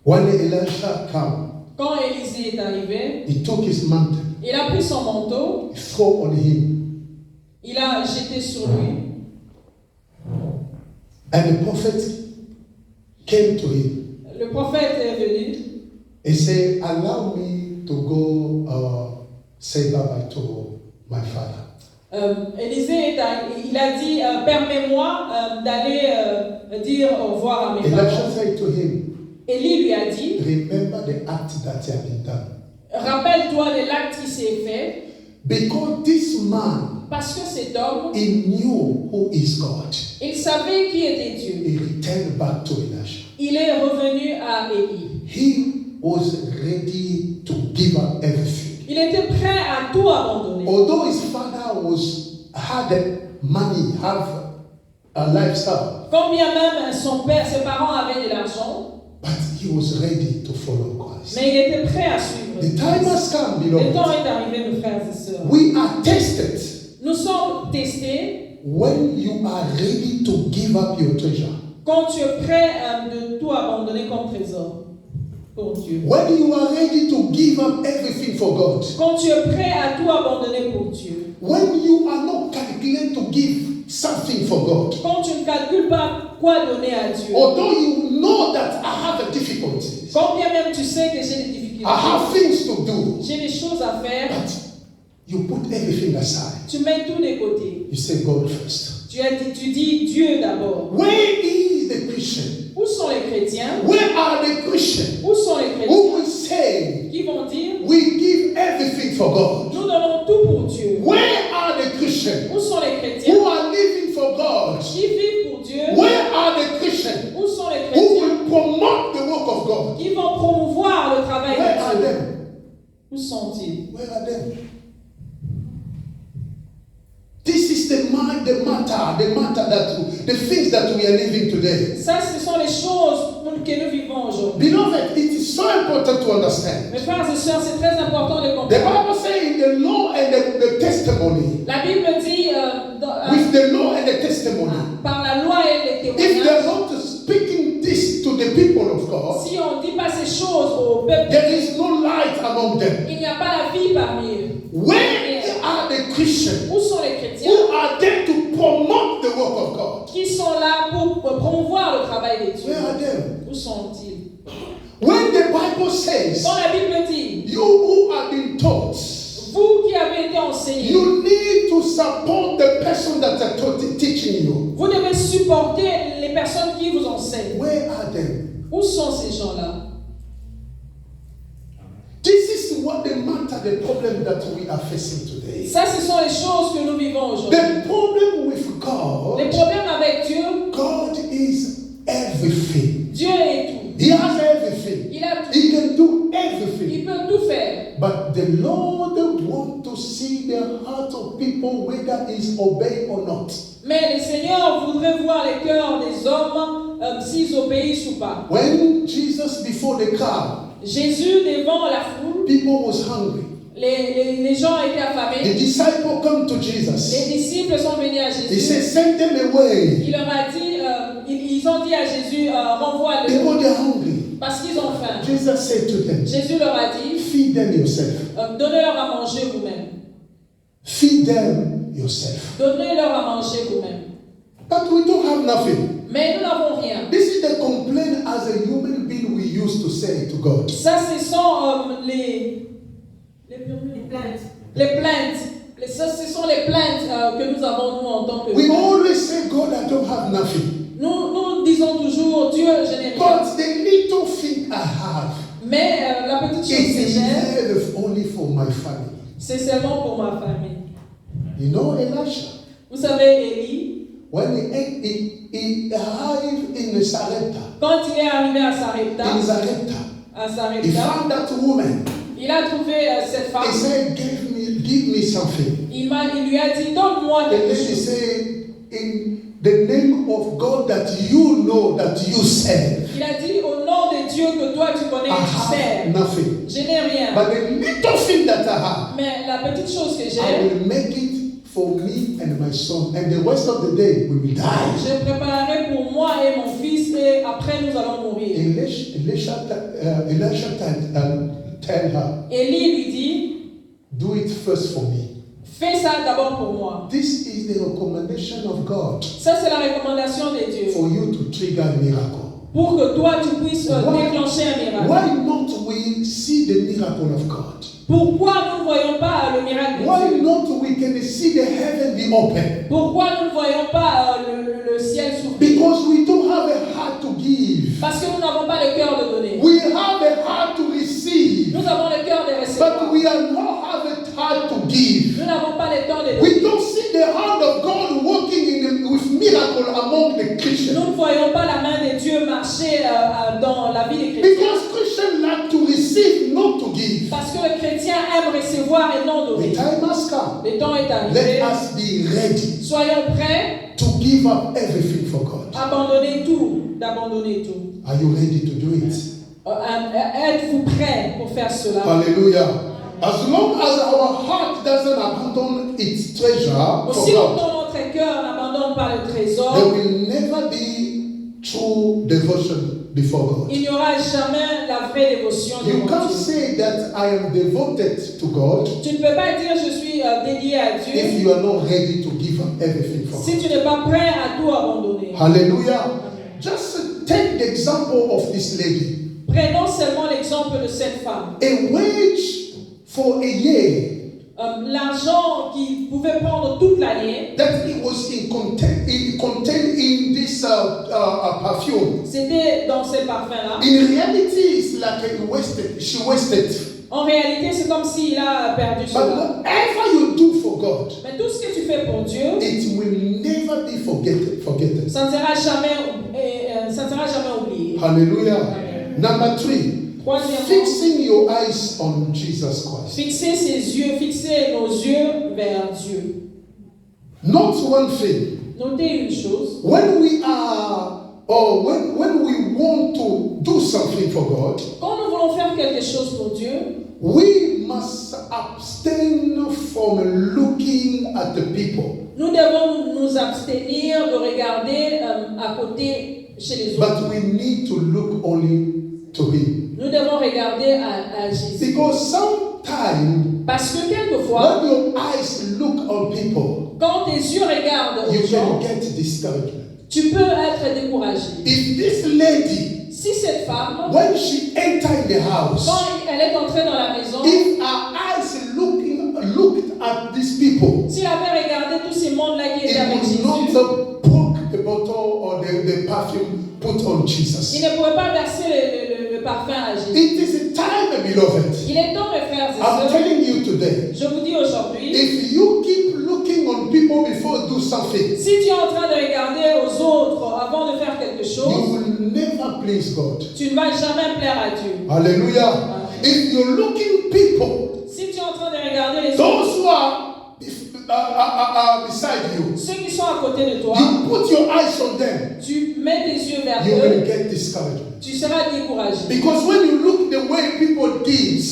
Speaker 1: when Elisha came,
Speaker 2: quand Élisée est arrivé,
Speaker 1: he took his mantle,
Speaker 2: il a pris son manteau,
Speaker 1: he threw on him,
Speaker 2: il a jeté sur lui.
Speaker 1: and the prophet came to him.
Speaker 2: Le prophète est venu.
Speaker 1: He said, allow me to go say bye-bye to my father.
Speaker 2: Élisée, il a dit, permets-moi d'aller dire au revoir à mes
Speaker 1: Elisha
Speaker 2: parents.
Speaker 1: said to him,
Speaker 2: Élie lui a dit,
Speaker 1: remember the act that you have been done.
Speaker 2: rappelle-toi de l'acte qui s'est fait,
Speaker 1: Because this man,
Speaker 2: parce que cet homme,
Speaker 1: he knew who is God.
Speaker 2: il savait qui était Dieu.
Speaker 1: He returned back to Elisha.
Speaker 2: Il est revenu à Élie.
Speaker 1: He was ready to give up everything.
Speaker 2: Il était prêt à tout abandonner.
Speaker 1: Although his father had money, have a lifestyle,
Speaker 2: Combien même ses parents avaient de l'argent,
Speaker 1: but he was ready to follow Christ.
Speaker 2: mais il était prêt à suivre.
Speaker 1: The time has come,
Speaker 2: Le temps
Speaker 1: beloved.
Speaker 2: est arrivé, mes frères et sœurs.
Speaker 1: We are tested
Speaker 2: Nous sommes testés
Speaker 1: when you are ready to give up your treasure.
Speaker 2: quand tu es prêt de tout abandonner comme trésor pour Dieu.
Speaker 1: When you are ready to give up everything for God.
Speaker 2: Quand tu es prêt à tout abandonner pour Dieu.
Speaker 1: When you are not calculating to give something for God.
Speaker 2: Quand tu ne calcules pas quoi donner à Dieu.
Speaker 1: Although you know that I have a difficulty.
Speaker 2: Combien même tu sais que j'ai des difficultés.
Speaker 1: I have things to do.
Speaker 2: J'ai des choses à faire.
Speaker 1: But you put everything aside.
Speaker 2: Tu mets tout de côté.
Speaker 1: You say God first.
Speaker 2: Tu dis Dieu d'abord.
Speaker 1: Where is the Christian?
Speaker 2: Où sont les chrétiens?
Speaker 1: Where are the Christians
Speaker 2: Où sont les chrétiens
Speaker 1: who will say
Speaker 2: qui vont dire
Speaker 1: we give everything for God?
Speaker 2: nous donnons tout pour Dieu?
Speaker 1: Where are the Christians
Speaker 2: Où sont les chrétiens
Speaker 1: who are living for God?
Speaker 2: qui vivent pour Dieu?
Speaker 1: Where are the Christians
Speaker 2: Où sont les
Speaker 1: who
Speaker 2: chrétiens
Speaker 1: will promote the work of God?
Speaker 2: qui vont promouvoir le travail
Speaker 1: Where are
Speaker 2: de Dieu?
Speaker 1: them?
Speaker 2: Où sont-ils?
Speaker 1: Where are them? This is the things that we are living today.
Speaker 2: Ça, ce sont les choses que nous vivons aujourd'hui.
Speaker 1: Beloved, it is so important to understand.
Speaker 2: Mes frères et sœurs, c'est très important de
Speaker 1: The
Speaker 2: comprendre.
Speaker 1: Bible says in the law and the testimony,
Speaker 2: La Bible dit
Speaker 1: with the law and the testimony,
Speaker 2: par la loi et les
Speaker 1: if they're
Speaker 2: témoignages,
Speaker 1: not speaking this to the people of God,
Speaker 2: si on ne dit pas ces choses au peuple,
Speaker 1: there is no light among them.
Speaker 2: il n'y a pas la vie parmi eux.
Speaker 1: Where are the Christians
Speaker 2: Où sont les chrétiens
Speaker 1: who are there to promote the work of God?
Speaker 2: qui sont là pour promouvoir le travail de Dieu?
Speaker 1: Where are them?
Speaker 2: Où sont-ils?
Speaker 1: When the Bible says,
Speaker 2: Quand la Bible dit,
Speaker 1: you who have been taught,
Speaker 2: vous qui avez été enseignés,
Speaker 1: you need to support the person that are teaching you.
Speaker 2: vous devez supporter les personnes qui vous enseignent.
Speaker 1: Where are them?
Speaker 2: Où sont ces gens-là?
Speaker 1: This is what the problem that we are facing today.
Speaker 2: Ça, ce sont les choses que nous vivons aujourd'hui.
Speaker 1: The problem with God,
Speaker 2: Les problèmes avec Dieu,
Speaker 1: God is everything.
Speaker 2: Dieu est tout.
Speaker 1: He has everything.
Speaker 2: Il a tout.
Speaker 1: He can do
Speaker 2: Il
Speaker 1: everything.
Speaker 2: peut tout faire.
Speaker 1: But the Lord wants to see the heart of people whether is obeyed or not.
Speaker 2: Mais le Seigneur voudrait voir les cœurs des hommes s'ils obéissent ou pas.
Speaker 1: When Jesus before the crowd,
Speaker 2: Jésus devant la foule,
Speaker 1: people was hungry.
Speaker 2: les gens étaient
Speaker 1: The
Speaker 2: affamés.
Speaker 1: disciple come to
Speaker 2: Les
Speaker 1: Jesus.
Speaker 2: disciples sont venus à
Speaker 1: He
Speaker 2: Jésus.
Speaker 1: said, send them away
Speaker 2: Il leur a dit, ils ont dit à Jésus, renvoie-le
Speaker 1: because they're hungry.
Speaker 2: parce qu'ils ont faim.
Speaker 1: Jesus said to them,
Speaker 2: Jésus leur a dit,
Speaker 1: feed them yourself.
Speaker 2: donnez-leur à manger vous-même.
Speaker 1: Feed them yourself.
Speaker 2: Donnez-leur à manger vous-même.
Speaker 1: But we don't have nothing.
Speaker 2: Mais nous n'avons rien.
Speaker 1: This is the complaint as a human being we used to say to God.
Speaker 2: Ça, ce sont les plaintes. Les plaintes. Ce sont les plaintes que nous avons, nous, en tant que
Speaker 1: We always say, God, I don't have nothing.
Speaker 2: Nous disons toujours, Dieu, je n'ai rien.
Speaker 1: But the little thing I have,
Speaker 2: Mais la petite chose
Speaker 1: it
Speaker 2: que
Speaker 1: is
Speaker 2: j'ai,
Speaker 1: reserved only for my family.
Speaker 2: c'est seulement pour ma famille.
Speaker 1: You know Elisha?
Speaker 2: Vous savez, Élie,
Speaker 1: When he arrived in Sarepta,
Speaker 2: quand il est arrivé à Sarepta,
Speaker 1: he
Speaker 2: Sarepta,
Speaker 1: found that woman.
Speaker 2: il a trouvé cette
Speaker 1: He
Speaker 2: femme.
Speaker 1: said, give me something.
Speaker 2: Il lui a dit, donne-moi
Speaker 1: The
Speaker 2: quelque
Speaker 1: lady
Speaker 2: chose.
Speaker 1: said, in the name of God that you know that you serve,
Speaker 2: Il a dit, au nom de Dieu que toi tu connais
Speaker 1: I
Speaker 2: et tu
Speaker 1: have
Speaker 2: sers,
Speaker 1: nothing.
Speaker 2: je n'ai rien.
Speaker 1: But the little thing that I have,
Speaker 2: Mais la petite chose que
Speaker 1: I
Speaker 2: j'ai,
Speaker 1: will make it for me and my son, and the rest of the day we will die.
Speaker 2: Je préparerai pour moi et mon fils, et après nous allons mourir.
Speaker 1: Elisha tell her,
Speaker 2: Élie lui dit,
Speaker 1: do it first for me.
Speaker 2: fais ça d'abord pour moi.
Speaker 1: This is the recommendation of God
Speaker 2: Ça, c'est la recommandation de Dieu.
Speaker 1: for you to trigger a miracle.
Speaker 2: Pour que toi, tu puisses déclencher un miracle.
Speaker 1: Why not we see the miracle of God?
Speaker 2: Pourquoi nous ne voyons pas le miracle de
Speaker 1: Why
Speaker 2: Dieu?
Speaker 1: not we can see the heaven be open?
Speaker 2: Pourquoi nous ne voyons pas le ciel s'ouvrir?
Speaker 1: Because we don't have a heart to give.
Speaker 2: Parce que nous n'avons pas le cœur de donner.
Speaker 1: We have a heart to receive,
Speaker 2: Nous avons le cœur de recevoir.
Speaker 1: but we are not have a heart to give.
Speaker 2: Nous n'avons pas le temps de
Speaker 1: We
Speaker 2: donner.
Speaker 1: don't see the hand of God working with miracle among the Christians.
Speaker 2: Nous ne voyons pas la main de Dieu marcher dans la vie des chrétiens.
Speaker 1: Because Christians like to receive, not to give.
Speaker 2: Parce que le chrétien aime recevoir et non
Speaker 1: The
Speaker 2: donner.
Speaker 1: time has come.
Speaker 2: Le temps est
Speaker 1: Let
Speaker 2: arrivé.
Speaker 1: us be ready
Speaker 2: Soyons prêts
Speaker 1: to give up everything for God.
Speaker 2: à abandonner tout, d'abandonner tout.
Speaker 1: Are you ready to do it?
Speaker 2: Êtes-vous prêts pour faire cela?
Speaker 1: Hallelujah. As long as our heart doesn't abandon its treasure for
Speaker 2: Aussi
Speaker 1: God,
Speaker 2: longtemps notre cœur n'abandonne pas le
Speaker 1: there
Speaker 2: trésor,
Speaker 1: will never be true devotion before God.
Speaker 2: il n'y aura jamais la vraie dévotion
Speaker 1: You
Speaker 2: devant
Speaker 1: can't
Speaker 2: Dieu.
Speaker 1: say that I am devoted to God
Speaker 2: Tu ne peux pas dire je suis dédié à
Speaker 1: if
Speaker 2: Dieu
Speaker 1: you are not ready to give up everything for
Speaker 2: si
Speaker 1: God.
Speaker 2: tu n'es pas prêt à tout abandonner.
Speaker 1: Hallelujah. Just take the example of this lady.
Speaker 2: Prenons seulement l'exemple de cette femme.
Speaker 1: A wage for a year
Speaker 2: L'argent qu'il pouvait prendre toute l'année,
Speaker 1: that it was contained in this perfume.
Speaker 2: c'était dans ces parfums-là.
Speaker 1: In reality, it's like she wasted.
Speaker 2: En réalité, c'est comme s'il a perdu
Speaker 1: But
Speaker 2: cela.
Speaker 1: whatever you do for God,
Speaker 2: Mais tout ce que tu fais pour Dieu,
Speaker 1: it will never be forgotten.
Speaker 2: ça ne sera jamais oublié.
Speaker 1: Hallelujah.
Speaker 2: Amen.
Speaker 1: Number 3,
Speaker 2: Troisièmement,
Speaker 1: fixing your eyes on Jesus Christ.
Speaker 2: fixer ses yeux, fixer nos yeux vers Dieu.
Speaker 1: Not one thing.
Speaker 2: Notez une chose.
Speaker 1: When we are, or when we want to do something for God,
Speaker 2: Quand nous voulons faire quelque chose pour Dieu,
Speaker 1: we must abstain from looking at the people.
Speaker 2: nous devons nous abstenir de regarder à côté chez les autres.
Speaker 1: But we need to look only to Him.
Speaker 2: Nous devons regarder à Jésus.
Speaker 1: Because sometimes,
Speaker 2: Parce que quelquefois,
Speaker 1: when your eyes look on people,
Speaker 2: quand tes yeux regardent
Speaker 1: you
Speaker 2: aux gens,
Speaker 1: can get discouragement.
Speaker 2: tu peux être découragé.
Speaker 1: If this lady,
Speaker 2: Si cette femme,
Speaker 1: when she entered the house,
Speaker 2: quand elle est entrée dans la maison,
Speaker 1: if her eyes looked at these people,
Speaker 2: s'il avait regardé tous ces mondes-là qui étaient avec
Speaker 1: it
Speaker 2: Jésus,
Speaker 1: would not poke the bottle or the perfume put on Jesus.
Speaker 2: il ne pouvait pas verser le parfum à Jésus.
Speaker 1: It is a time, beloved.
Speaker 2: Il est temps, mes frères et
Speaker 1: I'm
Speaker 2: sœurs,
Speaker 1: telling you today.
Speaker 2: je vous dis aujourd'hui,
Speaker 1: If you keep looking on people before you do something,
Speaker 2: si tu es en train de regarder aux autres avant de faire quelque
Speaker 1: you
Speaker 2: chose,
Speaker 1: will never please God.
Speaker 2: tu ne vas jamais plaire à Dieu.
Speaker 1: Hallelujah. If you're looking people,
Speaker 2: Si tu es en train de regarder les
Speaker 1: those
Speaker 2: autres,
Speaker 1: who are beside you,
Speaker 2: ceux qui sont à côté de toi,
Speaker 1: you put your eyes on them,
Speaker 2: tu mets tes yeux vers
Speaker 1: you will
Speaker 2: eux,
Speaker 1: get discouragement.
Speaker 2: tu seras découragé.
Speaker 1: Because when you look the way people give,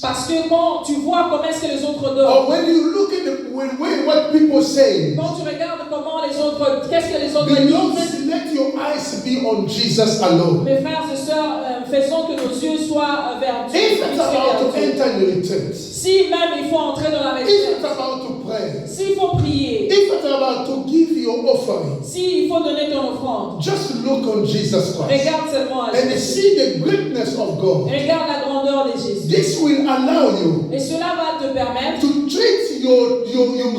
Speaker 2: Parce que quand tu vois comment est-ce que les autres donnent,
Speaker 1: or when you look at the way what people say,
Speaker 2: quand tu regardes comment les autres, qu'est-ce que les autres disent,
Speaker 1: beloved, let your eyes be on Jesus alone.
Speaker 2: mes frères et sœurs, faisons que nos yeux soient vers Dieu.
Speaker 1: If it's about to enter the retreat,
Speaker 2: Si même il faut entrer dans la
Speaker 1: if it's
Speaker 2: retraite,
Speaker 1: about to pray,
Speaker 2: s'il faut prier,
Speaker 1: if it's about to give your offering,
Speaker 2: s'il faut donner ton offrande,
Speaker 1: just look on Jesus Christ
Speaker 2: regarde seulement à
Speaker 1: and
Speaker 2: Jésus.
Speaker 1: see the greatness of God.
Speaker 2: Regarde la grandeur de Jésus.
Speaker 1: This will allow you
Speaker 2: Et cela va te permettre
Speaker 1: to treat your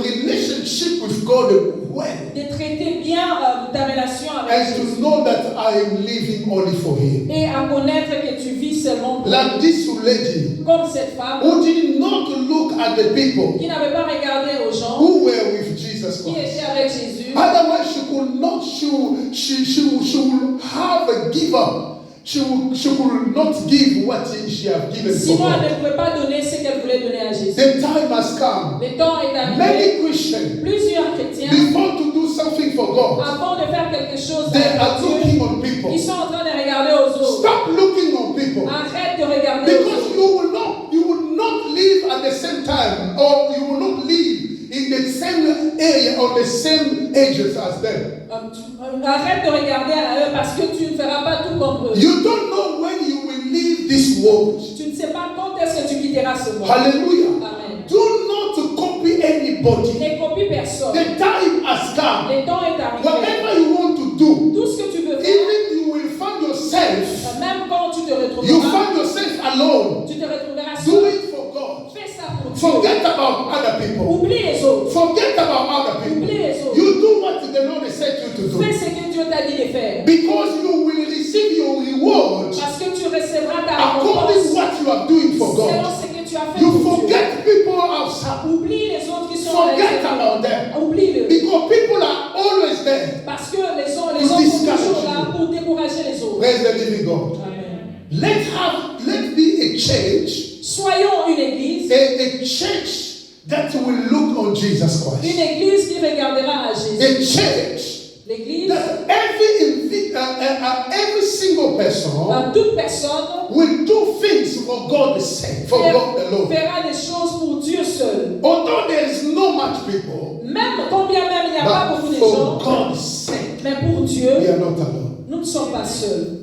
Speaker 1: relationship with God well
Speaker 2: de traiter bien ta relation avec
Speaker 1: and
Speaker 2: Jésus.
Speaker 1: to know that I am living only for Him.
Speaker 2: Et à connaître que tu vis seulement pour
Speaker 1: Like
Speaker 2: lui.
Speaker 1: this lady
Speaker 2: Comme cette femme
Speaker 1: who did not look at the people
Speaker 2: qui n'avait pas regardé aux gens,
Speaker 1: who were with Jesus
Speaker 2: qui
Speaker 1: Christ.
Speaker 2: étaient avec Jésus.
Speaker 1: Otherwise, she could not. She will have a give up. She will not give what she have given for
Speaker 2: Sinon, elle
Speaker 1: God.
Speaker 2: ne pouvait pas donner ce qu'elle voulait donner à Jésus.
Speaker 1: The time has come.
Speaker 2: Le temps est arrivé.
Speaker 1: Many Christians,
Speaker 2: Plusieurs chrétiens,
Speaker 1: before to do something for God,
Speaker 2: avant de faire quelque chose
Speaker 1: they are
Speaker 2: avec Dieu,
Speaker 1: looking on people.
Speaker 2: ils sont en train de regarder aux autres.
Speaker 1: Stop looking on people.
Speaker 2: Arrête de regarder aux
Speaker 1: Because
Speaker 2: autres.
Speaker 1: you will not live at the same time, or you will not live in the same same area or the same ages as them.
Speaker 2: Arrête de regarder à eux parce que tu ne feras pas tout comme eux.
Speaker 1: You don't know when you will leave this world.
Speaker 2: Tu ne sais pas quand est-ce que tu quitteras ce monde.
Speaker 1: Hallelujah.
Speaker 2: Amen.
Speaker 1: Do not copy anybody.
Speaker 2: Ne copie personne.
Speaker 1: The time has come.
Speaker 2: Le temps est arrivé.
Speaker 1: Whatever you want to do,
Speaker 2: Tout ce que tu veux faire,
Speaker 1: even you will find yourself,
Speaker 2: même quand tu te
Speaker 1: you
Speaker 2: retrouveras,
Speaker 1: find yourself alone.
Speaker 2: tu te retrouveras
Speaker 1: Do
Speaker 2: seul.
Speaker 1: it for God.
Speaker 2: Fais ça pour Dieu.
Speaker 1: Forget about other people.
Speaker 2: Oublie les autres.
Speaker 1: Forget about other people.
Speaker 2: Oublie les autres.
Speaker 1: You do what the Lord has said you to
Speaker 2: Fais
Speaker 1: do.
Speaker 2: ce que Dieu t'a dit de faire.
Speaker 1: Because you will receive your reward
Speaker 2: Parce que tu recevras ta
Speaker 1: according
Speaker 2: récompense
Speaker 1: to what you are doing for
Speaker 2: selon
Speaker 1: God.
Speaker 2: ce que tu as fait
Speaker 1: You
Speaker 2: pour Dieu.
Speaker 1: forget people outside.
Speaker 2: Oublie les autres qui sont à
Speaker 1: Forget
Speaker 2: l'extérieur.
Speaker 1: about them.
Speaker 2: Oublie-le.
Speaker 1: Because people are always there.
Speaker 2: Parce que les autres
Speaker 1: To
Speaker 2: sont
Speaker 1: discourage
Speaker 2: toujours là
Speaker 1: you.
Speaker 2: pour décourager les autres.
Speaker 1: Praise the living God.
Speaker 2: Amen.
Speaker 1: Let be a church,
Speaker 2: Soyons une église.
Speaker 1: a church that will look on Jesus
Speaker 2: Une
Speaker 1: Christ.
Speaker 2: église qui regardera à Jésus.
Speaker 1: A church
Speaker 2: L'église,
Speaker 1: that every single person
Speaker 2: toute personne
Speaker 1: will do things for God's sake, for God alone.
Speaker 2: fera des choses pour Dieu seul.
Speaker 1: Although there is no much people,
Speaker 2: Même, combien même il n'y a pas
Speaker 1: but
Speaker 2: beaucoup de
Speaker 1: for
Speaker 2: gens,
Speaker 1: God's sake,
Speaker 2: mais pour Dieu,
Speaker 1: we are not alone.
Speaker 2: nous ne sommes pas seuls.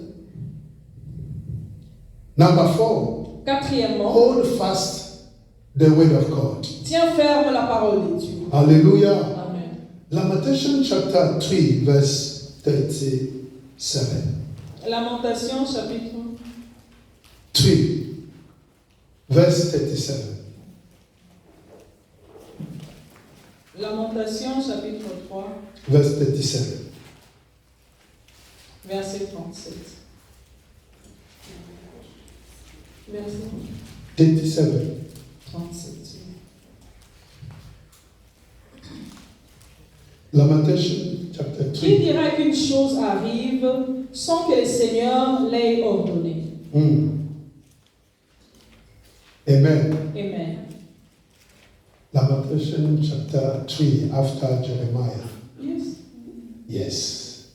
Speaker 1: Number 4,
Speaker 2: Quatrièmement,
Speaker 1: hold fast the word of God.
Speaker 2: tiens ferme la parole de Dieu.
Speaker 1: Hallelujah.
Speaker 2: Amen.
Speaker 1: Lamentation chapter 3, verse 37.
Speaker 2: Lamentation chapitre
Speaker 1: 3, verse 37.
Speaker 2: Lamentation chapitre 3,
Speaker 1: Verse 37.
Speaker 2: verset 37. Verset
Speaker 1: 37.
Speaker 2: 37.
Speaker 1: Lamentation chapter
Speaker 2: Qui
Speaker 1: 3.
Speaker 2: dira qu'une chose arrive sans que le Seigneur l'ait ordonné?
Speaker 1: Amen.
Speaker 2: Amen.
Speaker 1: Lamentation chapter 3 after Jeremiah.
Speaker 2: Yes.
Speaker 1: Yes.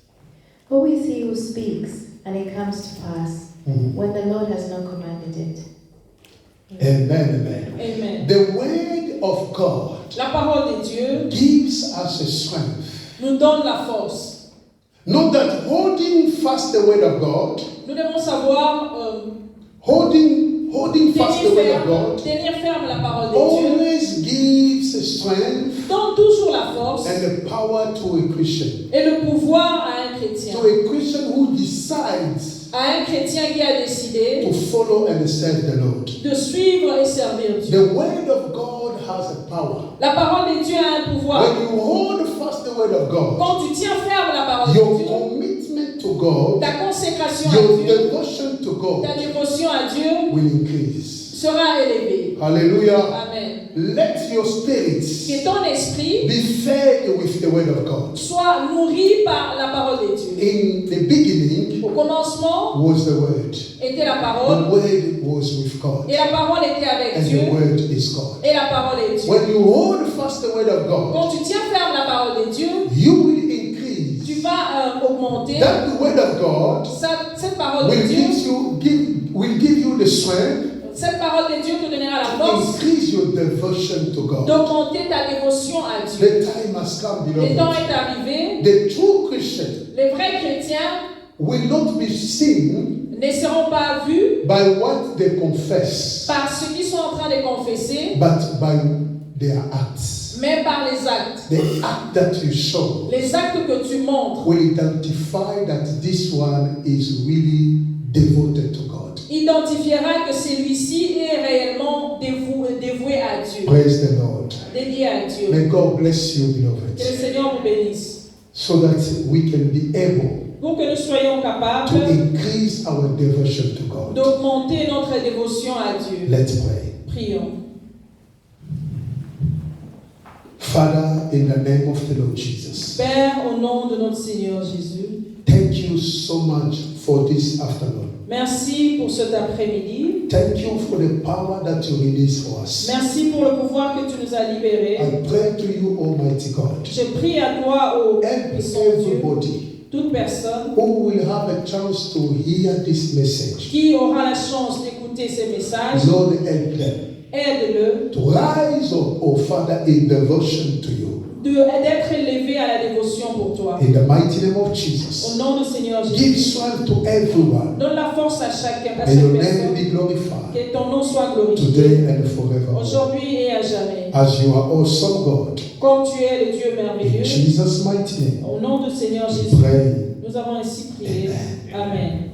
Speaker 3: Who is he who speaks, and it comes to pass, when the Lord has not commanded it?
Speaker 1: Amen. Amen.
Speaker 2: Amen.
Speaker 1: The word of God
Speaker 2: La parole de Dieu
Speaker 1: gives us a strength.
Speaker 2: nous donne la force.
Speaker 1: Know that holding fast the word of God,
Speaker 2: Nous devons savoir
Speaker 1: holding fast the word of God,
Speaker 2: tenir ferme la parole de Dieu.
Speaker 1: always gives strength
Speaker 2: Donne toujours la force
Speaker 1: and the power to a Christian.
Speaker 2: et le pouvoir à un chrétien.
Speaker 1: To a Christian who decides
Speaker 2: À un chrétien qui a décidé
Speaker 1: to follow and serve the Lord.
Speaker 2: de suivre et servir Dieu.
Speaker 1: The word of God has a power.
Speaker 2: La parole de Dieu a un pouvoir.
Speaker 1: When you hold fast the word of God,
Speaker 2: Quand tu tiens ferme la parole
Speaker 1: your
Speaker 2: de Dieu,
Speaker 1: commitment to God,
Speaker 2: ta consécration à
Speaker 1: your
Speaker 2: Dieu,
Speaker 1: devotion to God
Speaker 2: ta dévotion à Dieu
Speaker 1: will increase.
Speaker 2: sera élevée.
Speaker 1: Hallelujah.
Speaker 2: Amen.
Speaker 1: Let your spirits
Speaker 2: Que ton esprit
Speaker 1: be fed with the word of God.
Speaker 2: soit nourri par la parole de Dieu.
Speaker 1: In the beginning
Speaker 2: Au commencement
Speaker 1: was the word.
Speaker 2: était la
Speaker 1: The
Speaker 2: parole
Speaker 1: word was with God.
Speaker 2: et la parole était avec
Speaker 1: And
Speaker 2: Dieu
Speaker 1: the word is God.
Speaker 2: et la parole est Dieu.
Speaker 1: When you hold fast the word of God,
Speaker 2: Quand tu tiens ferme la parole de Dieu,
Speaker 1: you will
Speaker 2: tu
Speaker 1: increase.
Speaker 2: vas augmenter.
Speaker 1: That the word of God
Speaker 2: Cette parole de
Speaker 1: will
Speaker 2: Dieu,
Speaker 1: will give you the strength
Speaker 2: cette parole de Dieu te donnera la
Speaker 1: to
Speaker 2: force
Speaker 1: increase your devotion to God.
Speaker 2: d'augmenter ta dévotion à Dieu.
Speaker 1: The time has come,
Speaker 2: Le temps
Speaker 1: beloved.
Speaker 2: est arrivé.
Speaker 1: The true Christian
Speaker 2: Les vrais chrétiens
Speaker 1: will not be seen
Speaker 2: ne seront pas vus
Speaker 1: by what they confess,
Speaker 2: par ceux qui sont en train de confesser,
Speaker 1: but by their acts.
Speaker 2: mais par les actes.
Speaker 1: The act that you show
Speaker 2: Les actes que tu montres
Speaker 1: will identify that this one is really devoted to God.
Speaker 2: identifiera que celui-ci est réellement dévoué à Dieu,
Speaker 1: Praise the Lord.
Speaker 2: dédié à Dieu.
Speaker 1: May God bless you,
Speaker 2: Que le
Speaker 1: beloved,
Speaker 2: Seigneur vous bénisse.
Speaker 1: so that we can be able
Speaker 2: Pour que nous soyons
Speaker 1: to
Speaker 2: capables
Speaker 1: increase our devotion to God.
Speaker 2: d'augmenter notre dévotion à Dieu.
Speaker 1: Let's pray.
Speaker 2: Prions.
Speaker 1: Father, in the name of the Lord Jesus,
Speaker 2: Père, au nom de notre Seigneur Jésus,
Speaker 1: thank you so much for this afternoon.
Speaker 2: merci pour cet après-midi.
Speaker 1: Thank you for the power that you release for us.
Speaker 2: Merci pour le pouvoir que tu nous as libérés.
Speaker 1: I pray to you, Almighty God,
Speaker 2: Je prie à toi, ô
Speaker 1: help
Speaker 2: puissant Dieu,
Speaker 1: everybody
Speaker 2: toute personne
Speaker 1: who will have a chance to hear this message.
Speaker 2: qui aura la chance d'écouter ces messages.
Speaker 1: Lord, help them
Speaker 2: Aide-le
Speaker 1: to rise up, oh Father, in devotion to you.
Speaker 2: d'être élevé à la dévotion pour toi.
Speaker 1: In the mighty name of
Speaker 2: Au
Speaker 1: Jesus.
Speaker 2: nom du Seigneur
Speaker 1: Give
Speaker 2: Jésus,
Speaker 1: strength to everyone.
Speaker 2: donne la force à chacun, à
Speaker 1: May your
Speaker 2: chaque
Speaker 1: name
Speaker 2: personne.
Speaker 1: be glorified
Speaker 2: Que ton nom soit glorifié
Speaker 1: today and forever.
Speaker 2: aujourd'hui et à jamais.
Speaker 1: As you are awesome God.
Speaker 2: Comme tu es le Dieu
Speaker 1: In
Speaker 2: merveilleux,
Speaker 1: Jesus' mighty name.
Speaker 2: au nom du Seigneur
Speaker 1: We
Speaker 2: Jésus,
Speaker 1: pray.
Speaker 2: nous avons ainsi prié. Amen.